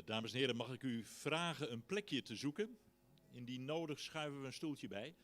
Dames en heren, mag ik u vragen een plekje te zoeken? Indien nodig schuiven we een stoeltje bij.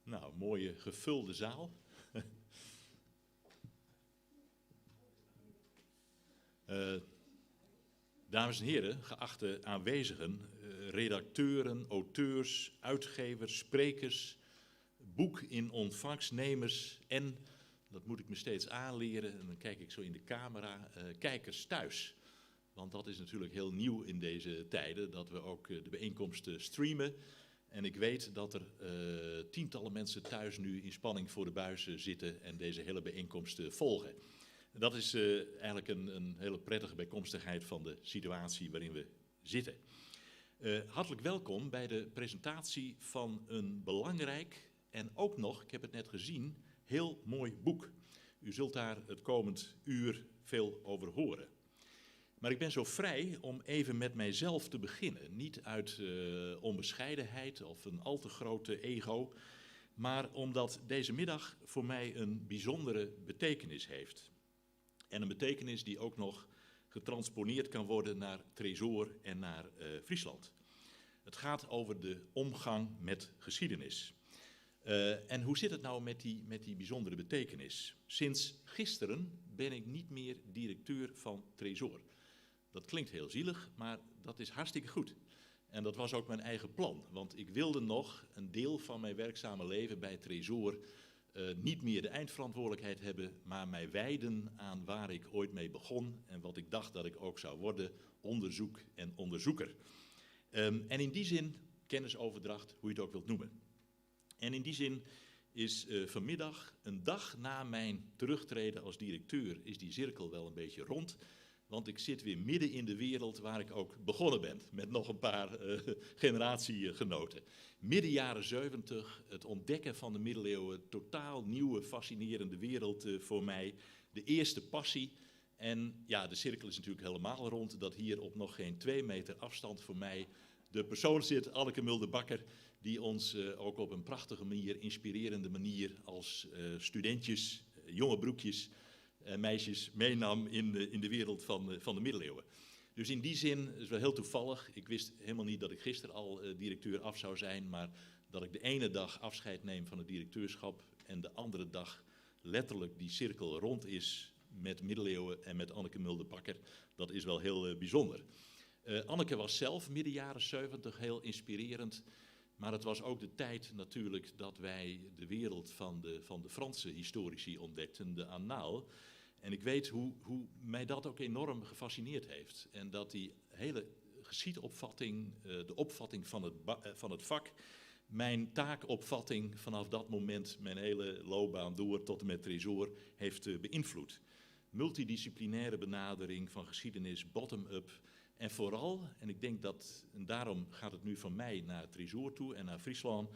Nou, mooie gevulde zaal. Dames en heren, geachte aanwezigen, redacteuren, auteurs, uitgevers, sprekers, boek in ontvangstnemers en, dat moet ik me steeds aanleren, en dan kijk ik zo in de camera, kijkers thuis. Want dat is natuurlijk heel nieuw in deze tijden, dat we ook de bijeenkomsten streamen. En ik weet dat er tientallen mensen thuis nu in spanning voor de buis zitten en deze hele bijeenkomst volgen. Dat is eigenlijk een hele prettige bijkomstigheid van de situatie waarin we zitten. Hartelijk welkom bij de presentatie van een belangrijk en ook nog, ik heb het net gezien, heel mooi boek. U zult daar het komend uur veel over horen. Maar ik ben zo vrij om even met mijzelf te beginnen. Niet uit onbescheidenheid of een al te grote ego, maar omdat deze middag voor mij een bijzondere betekenis heeft. En een betekenis die ook nog getransponeerd kan worden naar Tresor en naar Friesland. Het gaat over de omgang met geschiedenis. En hoe zit het nou met die bijzondere betekenis? Sinds gisteren ben ik niet meer directeur van Tresor. Dat klinkt heel zielig, maar dat is hartstikke goed. En dat was ook mijn eigen plan, want ik wilde nog een deel van mijn werkzame leven bij Tresor niet meer de eindverantwoordelijkheid hebben, maar mij wijden aan waar ik ooit mee begon en wat ik dacht dat ik ook zou worden, onderzoek en onderzoeker. En in die zin, kennisoverdracht, hoe je het ook wilt noemen. En in die zin is vanmiddag, een dag na mijn terugtreden als directeur, is die cirkel wel een beetje rond. Want ik zit weer midden in de wereld waar ik ook begonnen ben, met nog een paar generatiegenoten. Midden jaren 70, het ontdekken van de middeleeuwen, totaal nieuwe, fascinerende wereld voor mij. De eerste passie. En ja, de cirkel is natuurlijk helemaal rond, dat hier op nog geen 2 meter afstand voor mij de persoon zit, Anneke Mulder-Bakker, die ons ook op een prachtige manier, inspirerende manier als studentjes, jonge broekjes, meisjes meenam in de wereld van de middeleeuwen. Dus in die zin is het wel heel toevallig. Ik wist helemaal niet dat ik gisteren al directeur af zou zijn, maar dat ik de ene dag afscheid neem van het directeurschap en de andere dag letterlijk die cirkel rond is met middeleeuwen en met Anneke Mulder-Bakker. Dat is wel heel bijzonder. Anneke was zelf midden jaren 70 heel inspirerend. Maar het was ook de tijd natuurlijk dat wij de wereld van de Franse historici ontdekten, de Annaal. En ik weet hoe mij dat ook enorm gefascineerd heeft. En dat die hele geschiedopvatting, de opvatting van het vak, mijn taakopvatting vanaf dat moment, mijn hele loopbaan door tot en met Tresor, heeft beïnvloed. Multidisciplinaire benadering van geschiedenis, bottom-up. En vooral, en ik denk dat, en daarom gaat het nu van mij naar Tresor toe en naar Friesland,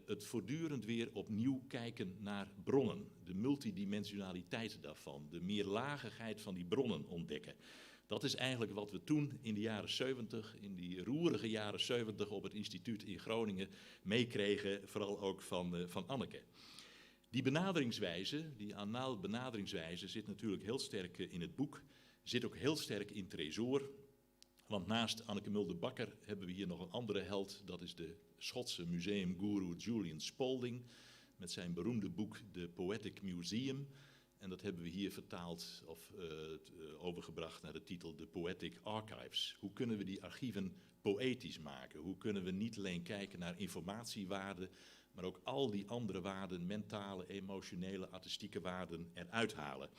het voortdurend weer opnieuw kijken naar bronnen. De multidimensionaliteit daarvan, de meerlagigheid van die bronnen ontdekken. Dat is eigenlijk wat we toen in de jaren 70, in die roerige jaren 70 op het instituut in Groningen meekregen, vooral ook van Anneke. Die benaderingswijze, die anaal benaderingswijze, zit natuurlijk heel sterk in het boek, zit ook heel sterk in Tresor. Want naast Anneke Mulder-Bakker hebben we hier nog een andere held, dat is de Schotse museumgoeroe Julian Spalding, met zijn beroemde boek The Poetic Museum. En dat hebben we hier vertaald of overgebracht naar de titel The Poetic Archives. Hoe kunnen we die archieven poëtisch maken? Hoe kunnen we niet alleen kijken naar informatiewaarden, maar ook al die andere waarden, mentale, emotionele, artistieke waarden eruit halen?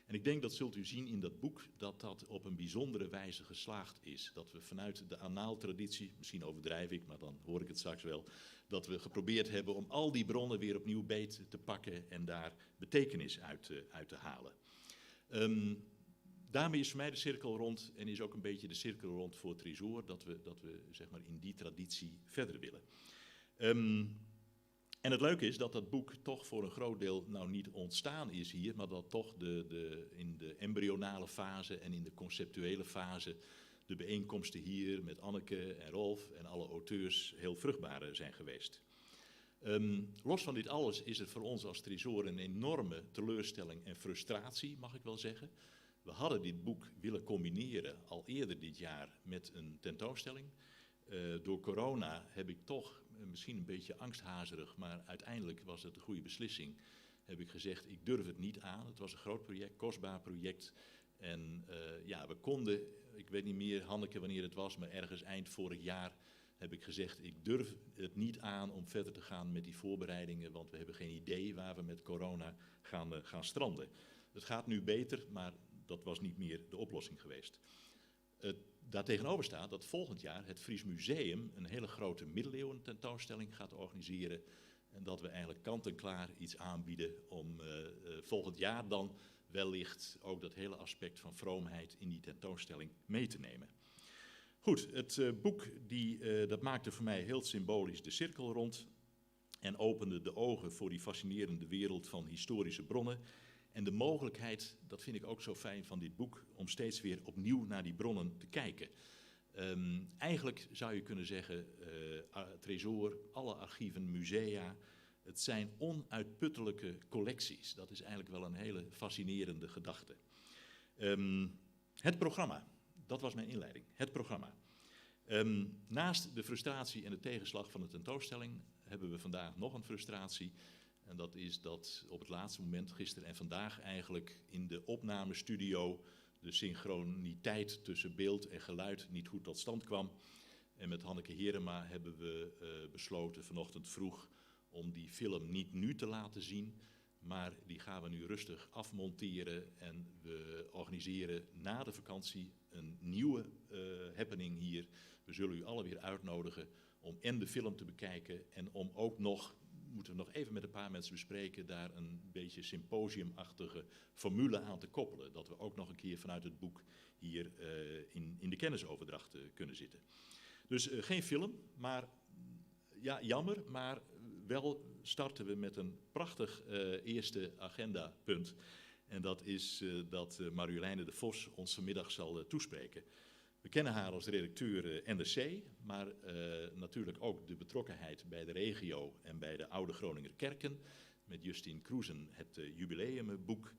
En ik denk, dat zult u zien in dat boek, dat dat op een bijzondere wijze geslaagd is. Dat we vanuit de anaaltraditie, misschien overdrijf ik, maar dan hoor ik het straks wel, dat we geprobeerd hebben om al die bronnen weer opnieuw beet te pakken en daar betekenis uit te halen. Daarmee is voor mij de cirkel rond en is ook een beetje de cirkel rond voor Tresor, dat we zeg maar in die traditie verder willen. En het leuke is dat dat boek toch voor een groot deel nou niet ontstaan is hier, maar dat toch in de embryonale fase en in de conceptuele fase de bijeenkomsten hier met Anneke en Rolf en alle auteurs heel vruchtbaar zijn geweest. Los van dit alles is het voor ons als Tresor een enorme teleurstelling en frustratie, mag ik wel zeggen. We hadden dit boek willen combineren al eerder dit jaar met een tentoonstelling. Door corona heb ik toch, misschien een beetje angsthazerig, maar uiteindelijk was het een goede beslissing, heb ik gezegd, ik durf het niet aan. Het was een groot project, kostbaar project. En ja, we konden, ik weet niet meer, Hanneke, wanneer het was, maar ergens eind vorig jaar heb ik gezegd, ik durf het niet aan om verder te gaan met die voorbereidingen, want we hebben geen idee waar we met corona gaan stranden. Het gaat nu beter, maar dat was niet meer de oplossing geweest. Daartegenover staat dat volgend jaar het Fries Museum een hele grote middeleeuwen tentoonstelling gaat organiseren. En dat we eigenlijk kant-en-klaar iets aanbieden om volgend jaar dan wellicht ook dat hele aspect van vroomheid in die tentoonstelling mee te nemen. Goed, het boek dat maakte voor mij heel symbolisch de cirkel rond en opende de ogen voor die fascinerende wereld van historische bronnen. En de mogelijkheid, dat vind ik ook zo fijn van dit boek, om steeds weer opnieuw naar die bronnen te kijken. Eigenlijk zou je kunnen zeggen, Tresor, alle archieven, musea, het zijn onuitputtelijke collecties. Dat is eigenlijk wel een hele fascinerende gedachte. Het programma, dat was mijn inleiding, het programma. Naast de frustratie en de tegenslag van de tentoonstelling hebben we vandaag nog een frustratie. En dat is dat op het laatste moment, gisteren en vandaag eigenlijk, in de opnamestudio de synchroniteit tussen beeld en geluid niet goed tot stand kwam. En met Hanneke Herema hebben we besloten vanochtend vroeg om die film niet nu te laten zien, maar die gaan we nu rustig afmonteren en we organiseren na de vakantie een nieuwe happening hier. We zullen u alle weer uitnodigen om en de film te bekijken en om ook nog, moeten we nog even met een paar mensen bespreken, daar een beetje symposiumachtige formule aan te koppelen. Dat we ook nog een keer vanuit het boek hier in de kennisoverdracht kunnen zitten. Dus geen film, maar ja, jammer, maar wel starten we met een prachtig eerste agendapunt. En dat is dat Marjoleine de Vos ons vanmiddag zal toespreken. We kennen haar als redacteur NRC, maar natuurlijk ook de betrokkenheid bij de regio en bij de Oude Groninger Kerken. Met Justine Kroesen het jubileumboek.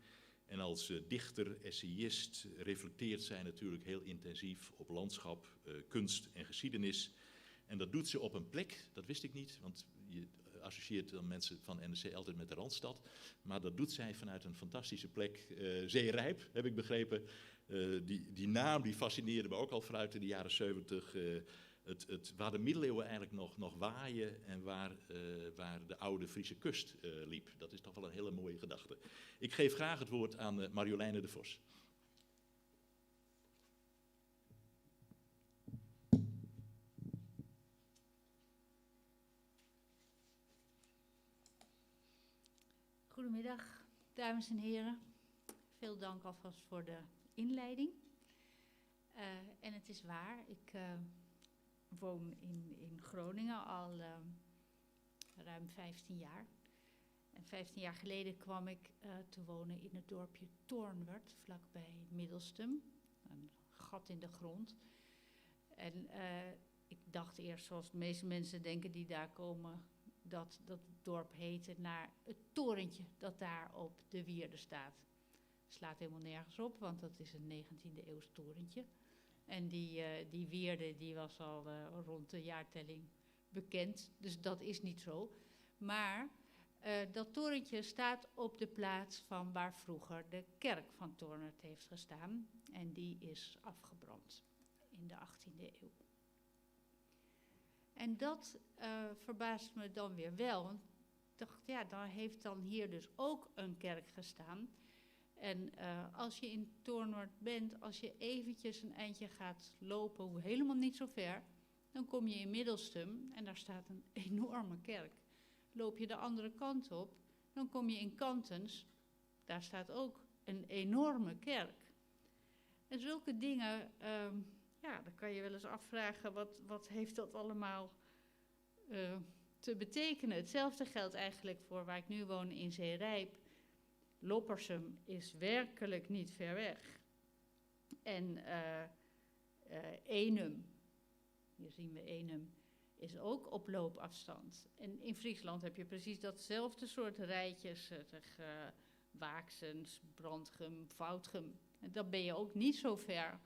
En als dichter, essayist reflecteert zij natuurlijk heel intensief op landschap, kunst en geschiedenis. En dat doet ze op een plek, dat wist ik niet, want je associeert dan mensen van NRC altijd met de Randstad. Maar dat doet zij vanuit een fantastische plek, Zeerijp, heb ik begrepen. Die naam die fascineerde me ook al vanuit de jaren 70. Waar de middeleeuwen eigenlijk nog waaien en waar de oude Friese kust liep. Dat is toch wel een hele mooie gedachte. Ik geef graag het woord aan Marjoleine de Vos. Goedemiddag, dames en heren. Veel dank alvast voor de inleiding. En het is waar, ik woon in Groningen al ruim 15 jaar. En 15 jaar geleden kwam ik te wonen in het dorpje Toornwerd, vlakbij Middelstum. Een gat in de grond. En ik dacht eerst, zoals de meeste mensen denken die daar komen, dat het dorp heette naar het torentje dat daar op de wierde staat. Slaat helemaal nergens op, want dat is een 19e eeuws torentje. En die wierde die was al rond de jaartelling bekend, dus dat is niet zo. Maar dat torentje staat op de plaats van waar vroeger de kerk van Toornwerd heeft gestaan. En die is afgebrand in de 18e eeuw. En dat verbaast me dan weer wel. Want ik dacht, ja, daar heeft dan hier dus ook een kerk gestaan. En als je in Toornwerd bent, als je eventjes een eindje gaat lopen, helemaal niet zo ver, dan kom je in Middelstum en daar staat een enorme kerk. Loop je de andere kant op, dan kom je in Kantens, daar staat ook een enorme kerk. En zulke dingen, ja, dan kan je wel eens afvragen, wat heeft dat allemaal te betekenen? Hetzelfde geldt eigenlijk voor waar ik nu woon in Zeerijp. Loppersum is werkelijk niet ver weg. En Eenum, hier zien we Eenum, is ook op loopafstand. En in Friesland heb je precies datzelfde soort rijtjes, Waaksens, Brandgem, Voutgem. En dan ben je ook niet zo ver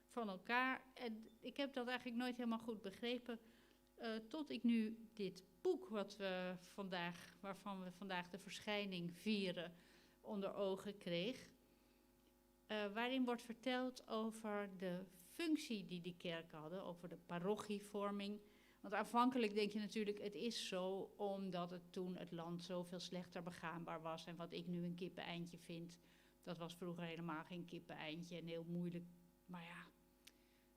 van elkaar. En ik heb dat eigenlijk nooit helemaal goed begrepen, tot ik nu dit boek waarvan we vandaag de verschijning vieren, onder ogen kreeg. Waarin wordt verteld over de functie die kerken hadden, over de parochievorming. Want aanvankelijk denk je natuurlijk, het is zo omdat het toen het land zoveel slechter begaanbaar was. En wat ik nu een kippeneindje vind, dat was vroeger helemaal geen kippeneindje en heel moeilijk. Maar ja,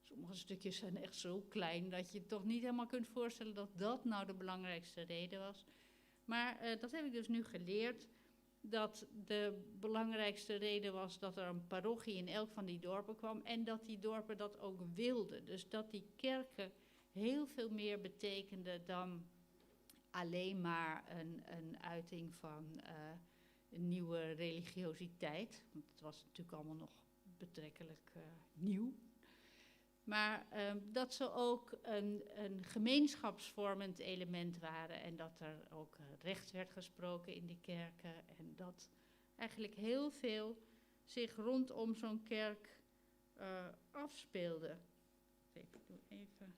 sommige stukjes zijn echt zo klein dat je toch niet helemaal kunt voorstellen dat dat nou de belangrijkste reden was. Maar dat heb ik dus nu geleerd, dat de belangrijkste reden was dat er een parochie in elk van die dorpen kwam en dat die dorpen dat ook wilden. Dus dat die kerken heel veel meer betekenden dan alleen maar een uiting van een nieuwe religiositeit. Want het was natuurlijk allemaal nog betrekkelijk nieuw. Maar dat ze ook een gemeenschapsvormend element waren en dat er ook recht werd gesproken in die kerken. En dat eigenlijk heel veel zich rondom zo'n kerk afspeelde. Ik doe even.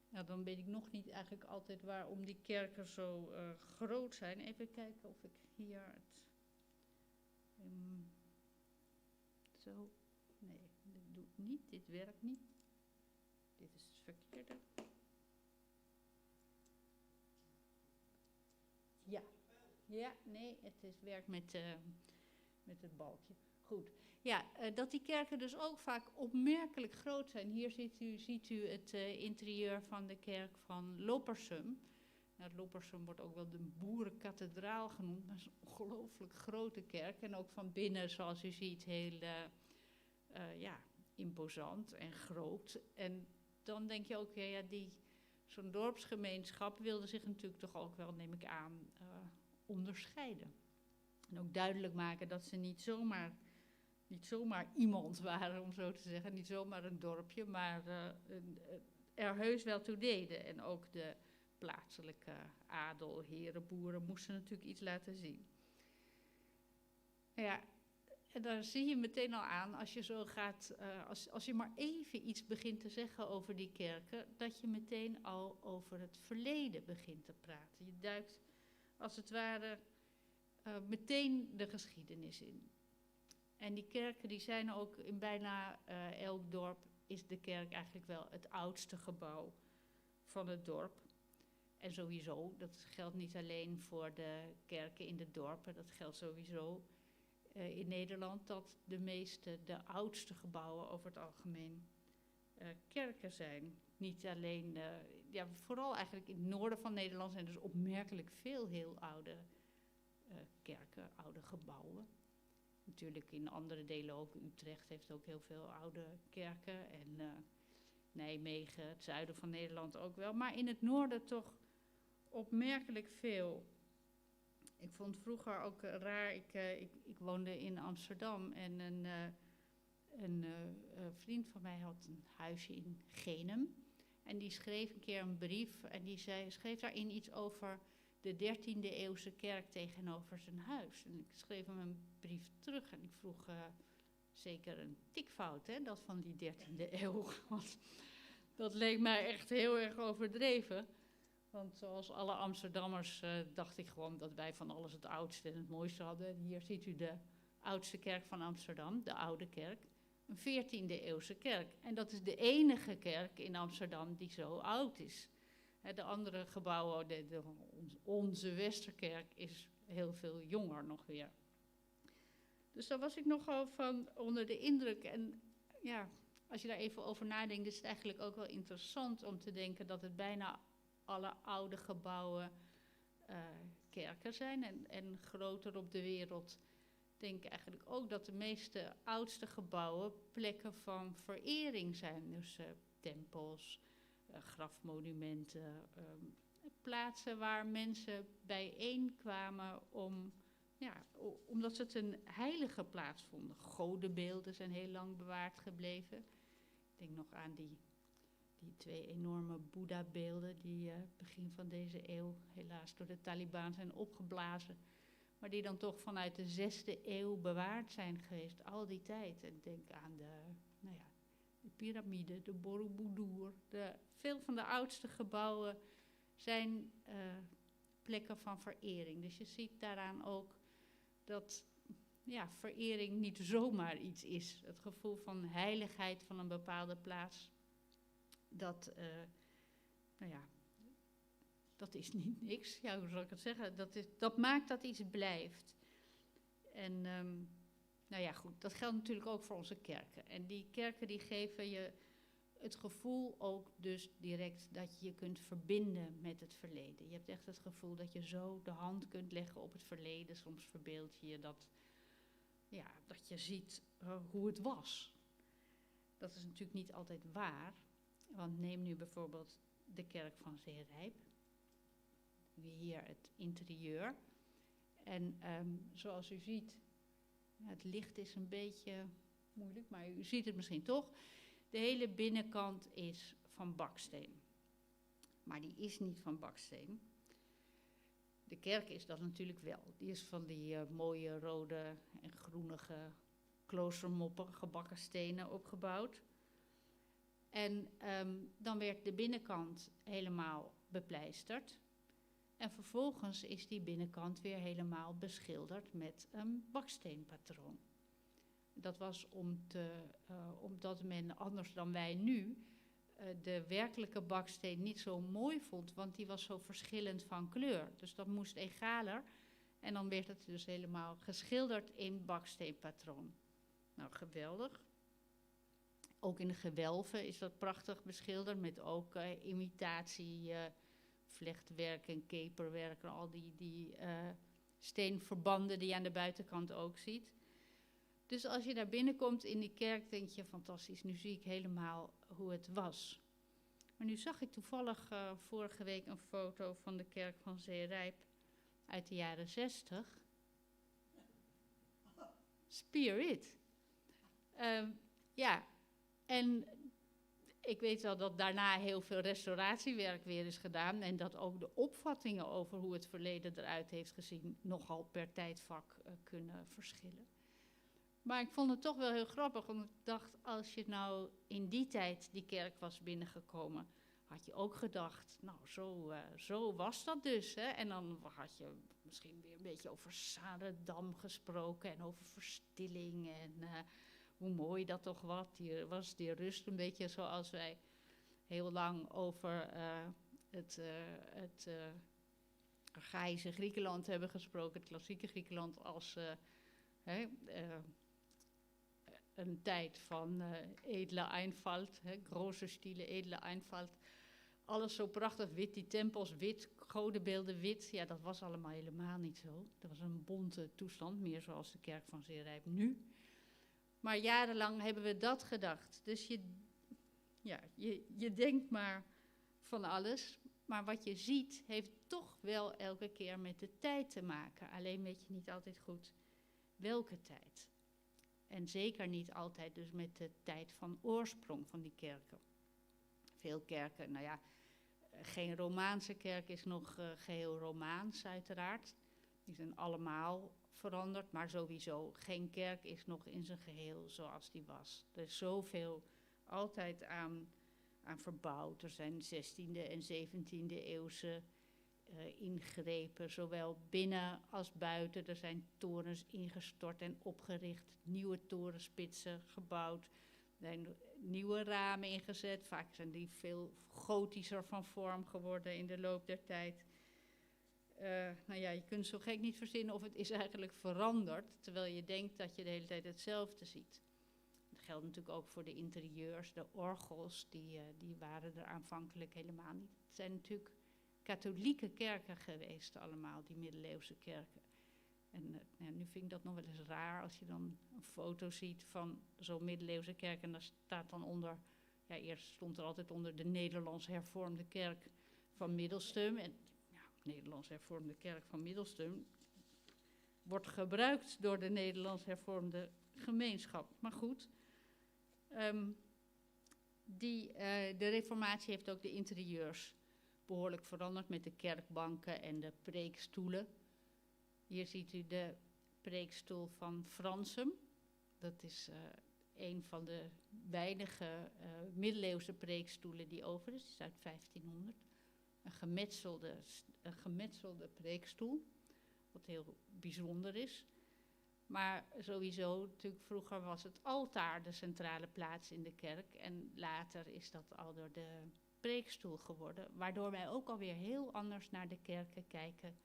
Nou, dan weet ik nog niet eigenlijk altijd waarom die kerken zo groot zijn. Even kijken of ik hier het... zo... Nee, dit doet niet, dit werkt niet. Dit is het verkeerde. Ja, nee, werkt met het balkje. Goed. Ja, dat die kerken dus ook vaak opmerkelijk groot zijn. Hier ziet u het interieur van de kerk van Loppersum. Nou, Loppersum wordt ook wel de boerenkathedraal genoemd, maar het is een ongelooflijk grote kerk. En ook van binnen, zoals u ziet, heel imposant en groot. En dan denk je ook, zo'n dorpsgemeenschap wilde zich natuurlijk toch ook wel, neem ik aan, onderscheiden. En ook duidelijk maken dat ze niet zomaar iemand waren, om zo te zeggen. Niet zomaar een dorpje, maar er heus wel toe deden. En ook de plaatselijke adel, heren, boeren moesten natuurlijk iets laten zien. Ja, en daar zie je meteen al aan, als je zo gaat, als je maar even iets begint te zeggen over die kerken, dat je meteen al over het verleden begint te praten. Je duikt, als het ware, meteen de geschiedenis in. En die kerken die zijn ook in bijna elk dorp, is de kerk eigenlijk wel het oudste gebouw van het dorp. En sowieso, dat geldt niet alleen voor de kerken in de dorpen, dat geldt sowieso in Nederland, dat de oudste gebouwen over het algemeen kerken zijn. Niet alleen, vooral eigenlijk in het noorden van Nederland zijn dus opmerkelijk veel heel oude kerken, oude gebouwen. Natuurlijk in andere delen ook. Utrecht heeft ook heel veel oude kerken en Nijmegen, het zuiden van Nederland ook wel. Maar in het noorden toch opmerkelijk veel. Ik vond vroeger ook raar, ik woonde in Amsterdam en een vriend van mij had een huisje in Genum. En die schreef een keer een brief en die schreef daarin iets over de 13e eeuwse kerk tegenover zijn huis. En ik schreef hem een brief terug en ik vroeg, zeker een tikfout, hè, dat van die 13e eeuw. Want dat leek mij echt heel erg overdreven. Want zoals alle Amsterdammers dacht ik gewoon dat wij van alles het oudste en het mooiste hadden. En hier ziet u de oudste kerk van Amsterdam, de Oude Kerk. Een 14e eeuwse kerk. En dat is de enige kerk in Amsterdam die zo oud is. De andere gebouwen, onze Westerkerk, is heel veel jonger nog weer. Dus daar was ik nogal van onder de indruk. En ja, als je daar even over nadenkt, is het eigenlijk ook wel interessant om te denken dat het bijna alle oude gebouwen kerken zijn. En groter op de wereld denk ik eigenlijk ook dat de meeste oudste gebouwen plekken van verering zijn. Dus tempels, grafmonumenten, plaatsen waar mensen bijeenkwamen omdat ze het een heilige plaats vonden. Godenbeelden zijn heel lang bewaard gebleven. Ik denk nog aan die 2 enorme Boeddha-beelden die begin van deze eeuw helaas door de Taliban zijn opgeblazen. Maar die dan toch vanuit de 6e eeuw bewaard zijn geweest, al die tijd. En denk aan de piramide, de Borobudur. Veel van de oudste gebouwen zijn plekken van verering. Dus je ziet daaraan ook dat verering niet zomaar iets is. Het gevoel van heiligheid van een bepaalde plaats, dat is niet niks. Ja, hoe zal ik het zeggen? Dat maakt dat iets blijft. En goed, dat geldt natuurlijk ook voor onze kerken. En die kerken die geven je het gevoel ook dus direct dat je je kunt verbinden met het verleden. Je hebt echt het gevoel dat je zo de hand kunt leggen op het verleden. Soms verbeeld je dat je ziet hoe het was. Dat is natuurlijk niet altijd waar. Want neem nu bijvoorbeeld de kerk van Zeerijp. Hier het interieur. En zoals u ziet, het licht is een beetje moeilijk, maar u ziet het misschien toch. De hele binnenkant is van baksteen. Maar die is niet van baksteen. De kerk is dat natuurlijk wel. Die is van die mooie rode en groenige kloostermoppen, gebakken stenen opgebouwd. En dan werd de binnenkant helemaal bepleisterd. En vervolgens is die binnenkant weer helemaal beschilderd met een baksteenpatroon. Dat was omdat men, anders dan wij nu, de werkelijke baksteen niet zo mooi vond, want die was zo verschillend van kleur. Dus dat moest egaler. En dan werd het dus helemaal geschilderd in baksteenpatroon. Nou, geweldig. Ook in de gewelven is dat prachtig beschilderd met ook imitatie, vlechtwerk en keperwerk en al die steenverbanden die je aan de buitenkant ook ziet. Dus als je daar binnenkomt in die kerk, denk je fantastisch, nu zie ik helemaal hoe het was. Maar nu zag ik toevallig vorige week een foto van de kerk van Zeerijp uit de jaren 60. Spirit. En ik weet wel dat daarna heel veel restauratiewerk weer is gedaan en dat ook de opvattingen over hoe het verleden eruit heeft gezien nogal per tijdvak kunnen verschillen. Maar ik vond het toch wel heel grappig, want ik dacht, als je nou in die tijd die kerk was binnengekomen, had je ook gedacht, nou zo was dat dus. Hè? En dan had je misschien weer een beetje over Sarendam gesproken en over verstilling en hoe mooi dat toch was, die rust, een beetje zoals wij heel lang over het archaïsche Griekenland hebben gesproken, het klassieke Griekenland als een tijd van edele Einfalt, grote stile, edele Einfalt. Alles zo prachtig wit, die tempels wit, godenbeelden wit. Ja, dat was allemaal helemaal niet zo. Dat was een bonte toestand, meer zoals de kerk van Zeerijp nu. Maar jarenlang hebben we dat gedacht. Dus je denkt maar van alles. Maar wat je ziet, heeft toch wel elke keer met de tijd te maken. Alleen weet je niet altijd goed welke tijd. En zeker niet altijd dus met de tijd van oorsprong van die kerken. Veel kerken, nou ja, geen Romaanse kerk is nog geheel Romaans uiteraard. Die zijn allemaal veranderd, maar sowieso geen kerk is nog in zijn geheel zoals die was. Er is zoveel altijd aan verbouwd. Er zijn 16e en 17e eeuwse ingrepen, zowel binnen als buiten. Er zijn torens ingestort en opgericht, nieuwe torenspitsen gebouwd. Er zijn nieuwe ramen ingezet. Vaak zijn die veel gotischer van vorm geworden in de loop der tijd. Nou ja, je kunt zo gek niet verzinnen of het is eigenlijk veranderd, terwijl je denkt dat je de hele tijd hetzelfde ziet. Dat geldt natuurlijk ook voor de interieurs, de orgels, die waren er aanvankelijk helemaal niet. Het zijn natuurlijk katholieke kerken geweest allemaal, die middeleeuwse kerken. En nu vind ik dat nog wel eens raar als je dan een foto ziet van zo'n middeleeuwse kerk en daar staat dan onder, ja, eerst stond er altijd onder de Nederlands Hervormde Kerk van Middelstum. En ja, Nederlands Hervormde Kerk van Middelstum wordt gebruikt door de Nederlands Hervormde gemeenschap. Maar goed, de reformatie heeft ook de interieurs behoorlijk veranderd met de kerkbanken en de preekstoelen. Hier ziet u de preekstoel van Fransum. Dat is een van de weinige middeleeuwse preekstoelen die over is. Die is uit 1500. Een gemetselde preekstoel, wat heel bijzonder is. Maar sowieso, natuurlijk vroeger was het altaar de centrale plaats in de kerk. En later is dat al door de preekstoel geworden. Waardoor wij ook alweer heel anders naar de kerken kijken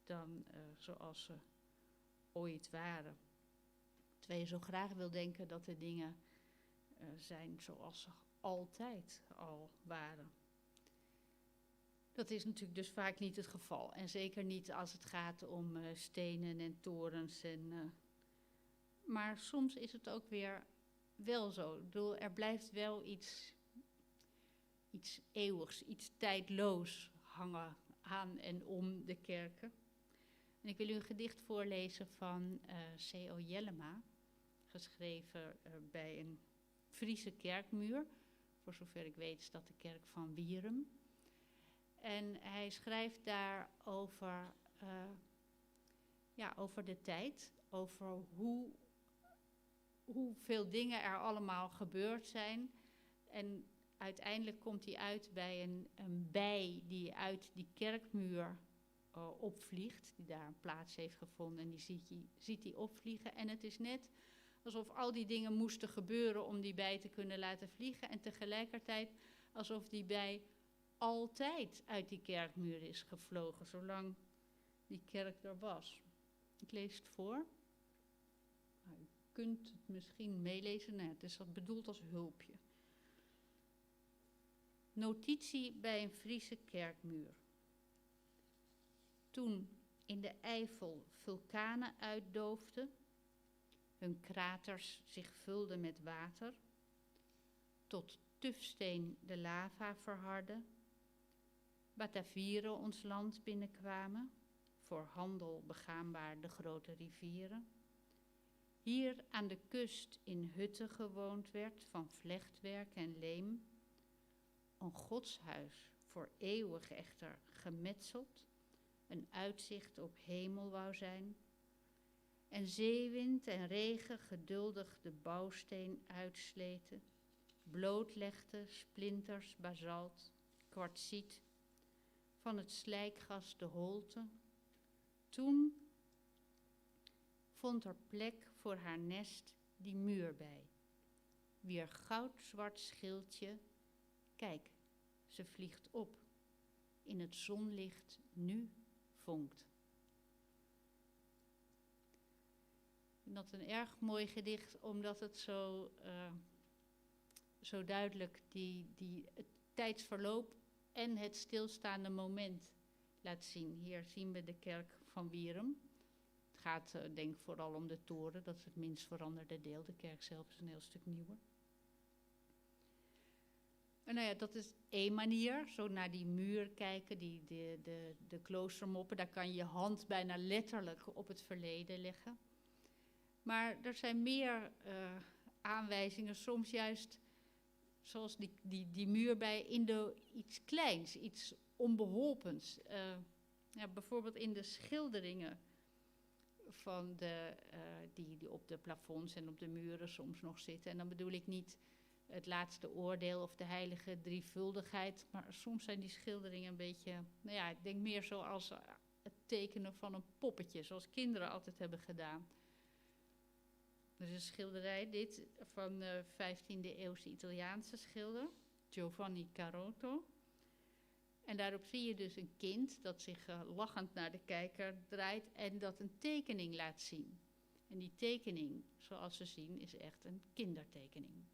dan zoals ze ooit waren. Terwijl je zo graag wil denken dat de dingen zijn zoals ze altijd al waren. Dat is natuurlijk dus vaak niet het geval. En zeker niet als het gaat om stenen en torens. Maar soms is het ook weer wel zo. Ik bedoel, er blijft wel iets eeuwigs, iets tijdloos hangen aan en om de kerken. En ik wil u een gedicht voorlezen van C.O. Jellema, geschreven bij een Friese kerkmuur. Voor zover ik weet is dat de kerk van Wierum. En hij schrijft daar over de tijd, over hoeveel dingen er allemaal gebeurd zijn. En uiteindelijk komt hij uit bij een bij die uit die kerkmuur opvliegt, die daar een plaats heeft gevonden en die ziet hij opvliegen. En het is net alsof al die dingen moesten gebeuren om die bij te kunnen laten vliegen en tegelijkertijd alsof die bij altijd uit die kerkmuur is gevlogen, zolang die kerk er was. Ik lees het voor. Nou, u kunt het misschien meelezen. Nee, het is bedoeld als hulpje. Notitie bij een Friese kerkmuur. Toen in de Eifel vulkanen uitdoofden, hun kraters zich vulden met water, tot tufsteen de lava verhardde, Batavieren ons land binnenkwamen, voor handel begaanbaar de grote rivieren. Hier aan de kust in hutten gewoond werd van vlechtwerk en leem, een godshuis voor eeuwig echter gemetseld, een uitzicht op hemel wou zijn, en zeewind en regen geduldig de bouwsteen uitsleten, blootlegde splinters basalt, kwartsiet, van het slijkgas de holte. Toen vond er plek voor haar nest die muur bij, wier goudzwart schildje, kijk, ze vliegt op, in het zonlicht nu vonkt. Ik vind dat een erg mooi gedicht, omdat het zo duidelijk het tijdsverloop en het stilstaande moment laat zien. Hier zien we de kerk van Wierum. Het gaat denk ik vooral om de toren, dat is het minst veranderde deel. De kerk zelf is een heel stuk nieuwer. En nou ja, dat is één manier. Zo naar die muur kijken, de kloostermoppen. Daar kan je je hand bijna letterlijk op het verleden leggen. Maar er zijn meer aanwijzingen, soms juist zoals die muur bij iets kleins, iets onbeholpens. Ja, bijvoorbeeld in de schilderingen van die op de plafonds en op de muren soms nog zitten. En dan bedoel ik niet het laatste oordeel of de heilige drievuldigheid, maar soms zijn die schilderingen een beetje, nou ja, ik denk meer zoals het tekenen van een poppetje, zoals kinderen altijd hebben gedaan. Er is een schilderij, dit van 15e eeuwse Italiaanse schilder, Giovanni Carotto. En daarop zie je dus een kind dat zich lachend naar de kijker draait en dat een tekening laat zien. En die tekening, zoals we zien, is echt een kindertekening.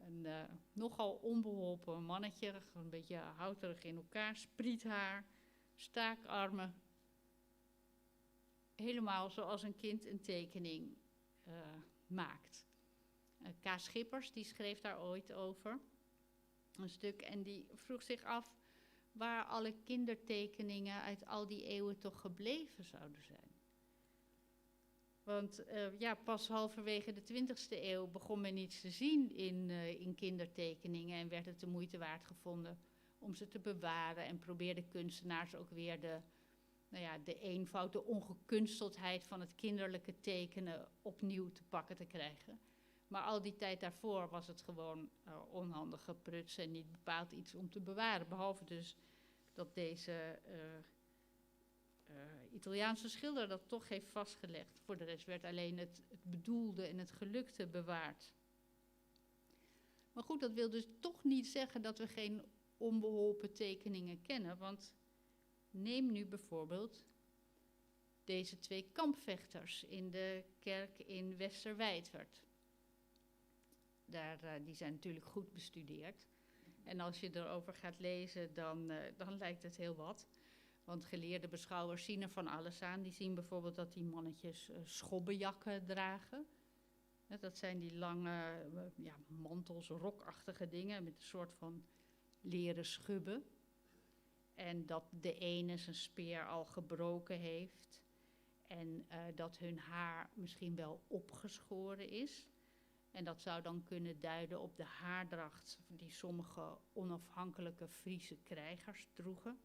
Een nogal onbeholpen mannetje, een beetje houterig in elkaar, spriethaar, staakarmen. Helemaal zoals een kind een tekening maakt. K. Schippers, die schreef daar ooit over, een stuk, en die vroeg zich af waar alle kindertekeningen uit al die eeuwen toch gebleven zouden zijn. Want pas halverwege de 20e eeuw begon men iets te zien in kindertekeningen en werd het de moeite waard gevonden om ze te bewaren en probeerden kunstenaars ook weer de eenvoud, de ongekunsteldheid van het kinderlijke tekenen opnieuw te pakken te krijgen. Maar al die tijd daarvoor was het gewoon onhandige pruts en niet bepaald iets om te bewaren. Behalve dus dat deze Italiaanse schilder dat toch heeft vastgelegd. Voor de rest werd alleen het bedoelde en het gelukte bewaard. Maar goed, dat wil dus toch niet zeggen dat we geen onbeholpen tekeningen kennen. Want neem nu bijvoorbeeld deze 2 kampvechters in de kerk in Westerwijdwerd. Die zijn natuurlijk goed bestudeerd. En als je erover gaat lezen, dan lijkt het heel wat. Want geleerde beschouwers zien er van alles aan. Die zien bijvoorbeeld dat die mannetjes schobbenjakken dragen. Dat zijn die lange mantels, rokachtige dingen met een soort van leren schubben. En dat de ene zijn speer al gebroken heeft. En dat hun haar misschien wel opgeschoren is. En dat zou dan kunnen duiden op de haardracht die sommige onafhankelijke Friese krijgers droegen.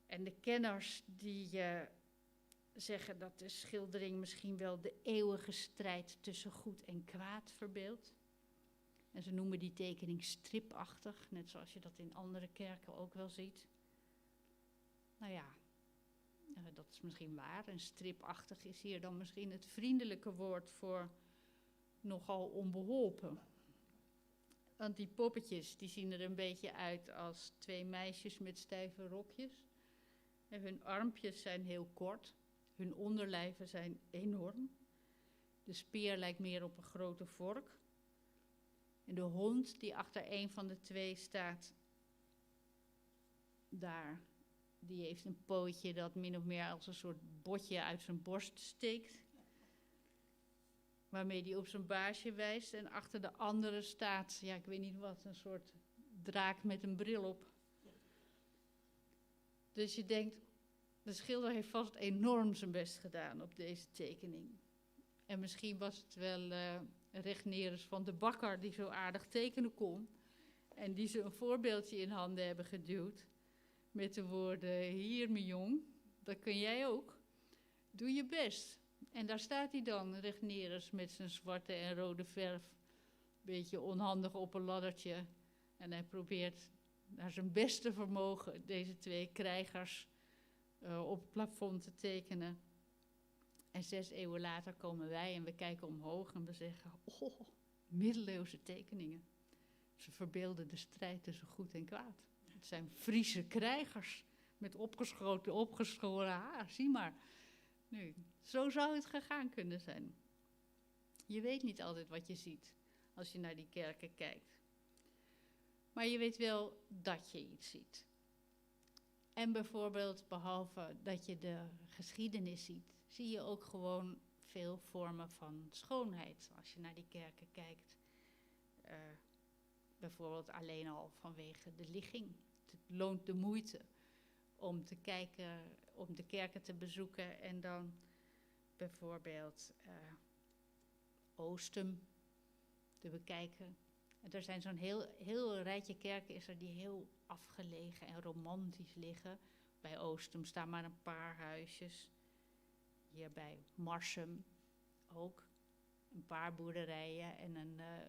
En de kenners die zeggen dat de schildering misschien wel de eeuwige strijd tussen goed en kwaad verbeeldt. En ze noemen die tekening stripachtig, net zoals je dat in andere kerken ook wel ziet. Nou ja, dat is misschien waar. En stripachtig is hier dan misschien het vriendelijke woord voor nogal onbeholpen. Want die poppetjes, die zien er een beetje uit als 2 meisjes met stijve rokjes. En hun armpjes zijn heel kort. Hun onderlijven zijn enorm. De speer lijkt meer op een grote vork. En de hond die achter een van de 2 staat, daar, die heeft een pootje dat min of meer als een soort botje uit zijn borst steekt. Waarmee hij op zijn baasje wijst. En achter de andere staat, ik weet niet wat, een soort draak met een bril op. Dus je denkt, de schilder heeft vast enorm zijn best gedaan op deze tekening. En misschien was het wel Regnerus van de Bakker die zo aardig tekenen kon. En die ze een voorbeeldje in handen hebben geduwd. Met de woorden, hier mijn jong, dat kun jij ook. Doe je best. En daar staat hij dan, Regnerus, met zijn zwarte en rode verf. Beetje onhandig op een laddertje. En hij probeert naar zijn beste vermogen deze 2 krijgers op het plafond te tekenen. En 6 eeuwen later komen wij en we kijken omhoog en we zeggen, middeleeuwse tekeningen. Ze verbeelden de strijd tussen goed en kwaad. Het zijn Friese krijgers met opgeschoren haar, zie maar. Nu, zo zou het gegaan kunnen zijn. Je weet niet altijd wat je ziet als je naar die kerken kijkt. Maar je weet wel dat je iets ziet. En bijvoorbeeld, behalve dat je de geschiedenis ziet, zie je ook gewoon veel vormen van schoonheid als je naar die kerken kijkt. bijvoorbeeld alleen al vanwege de ligging. Het loont de moeite om te kijken, om de kerken te bezoeken en dan bijvoorbeeld Oostum te bekijken. En er zijn zo'n heel rijtje kerken is er die heel afgelegen en romantisch liggen. Bij Oostum staan maar een paar huisjes. Hier bij Marsum ook een paar boerderijen en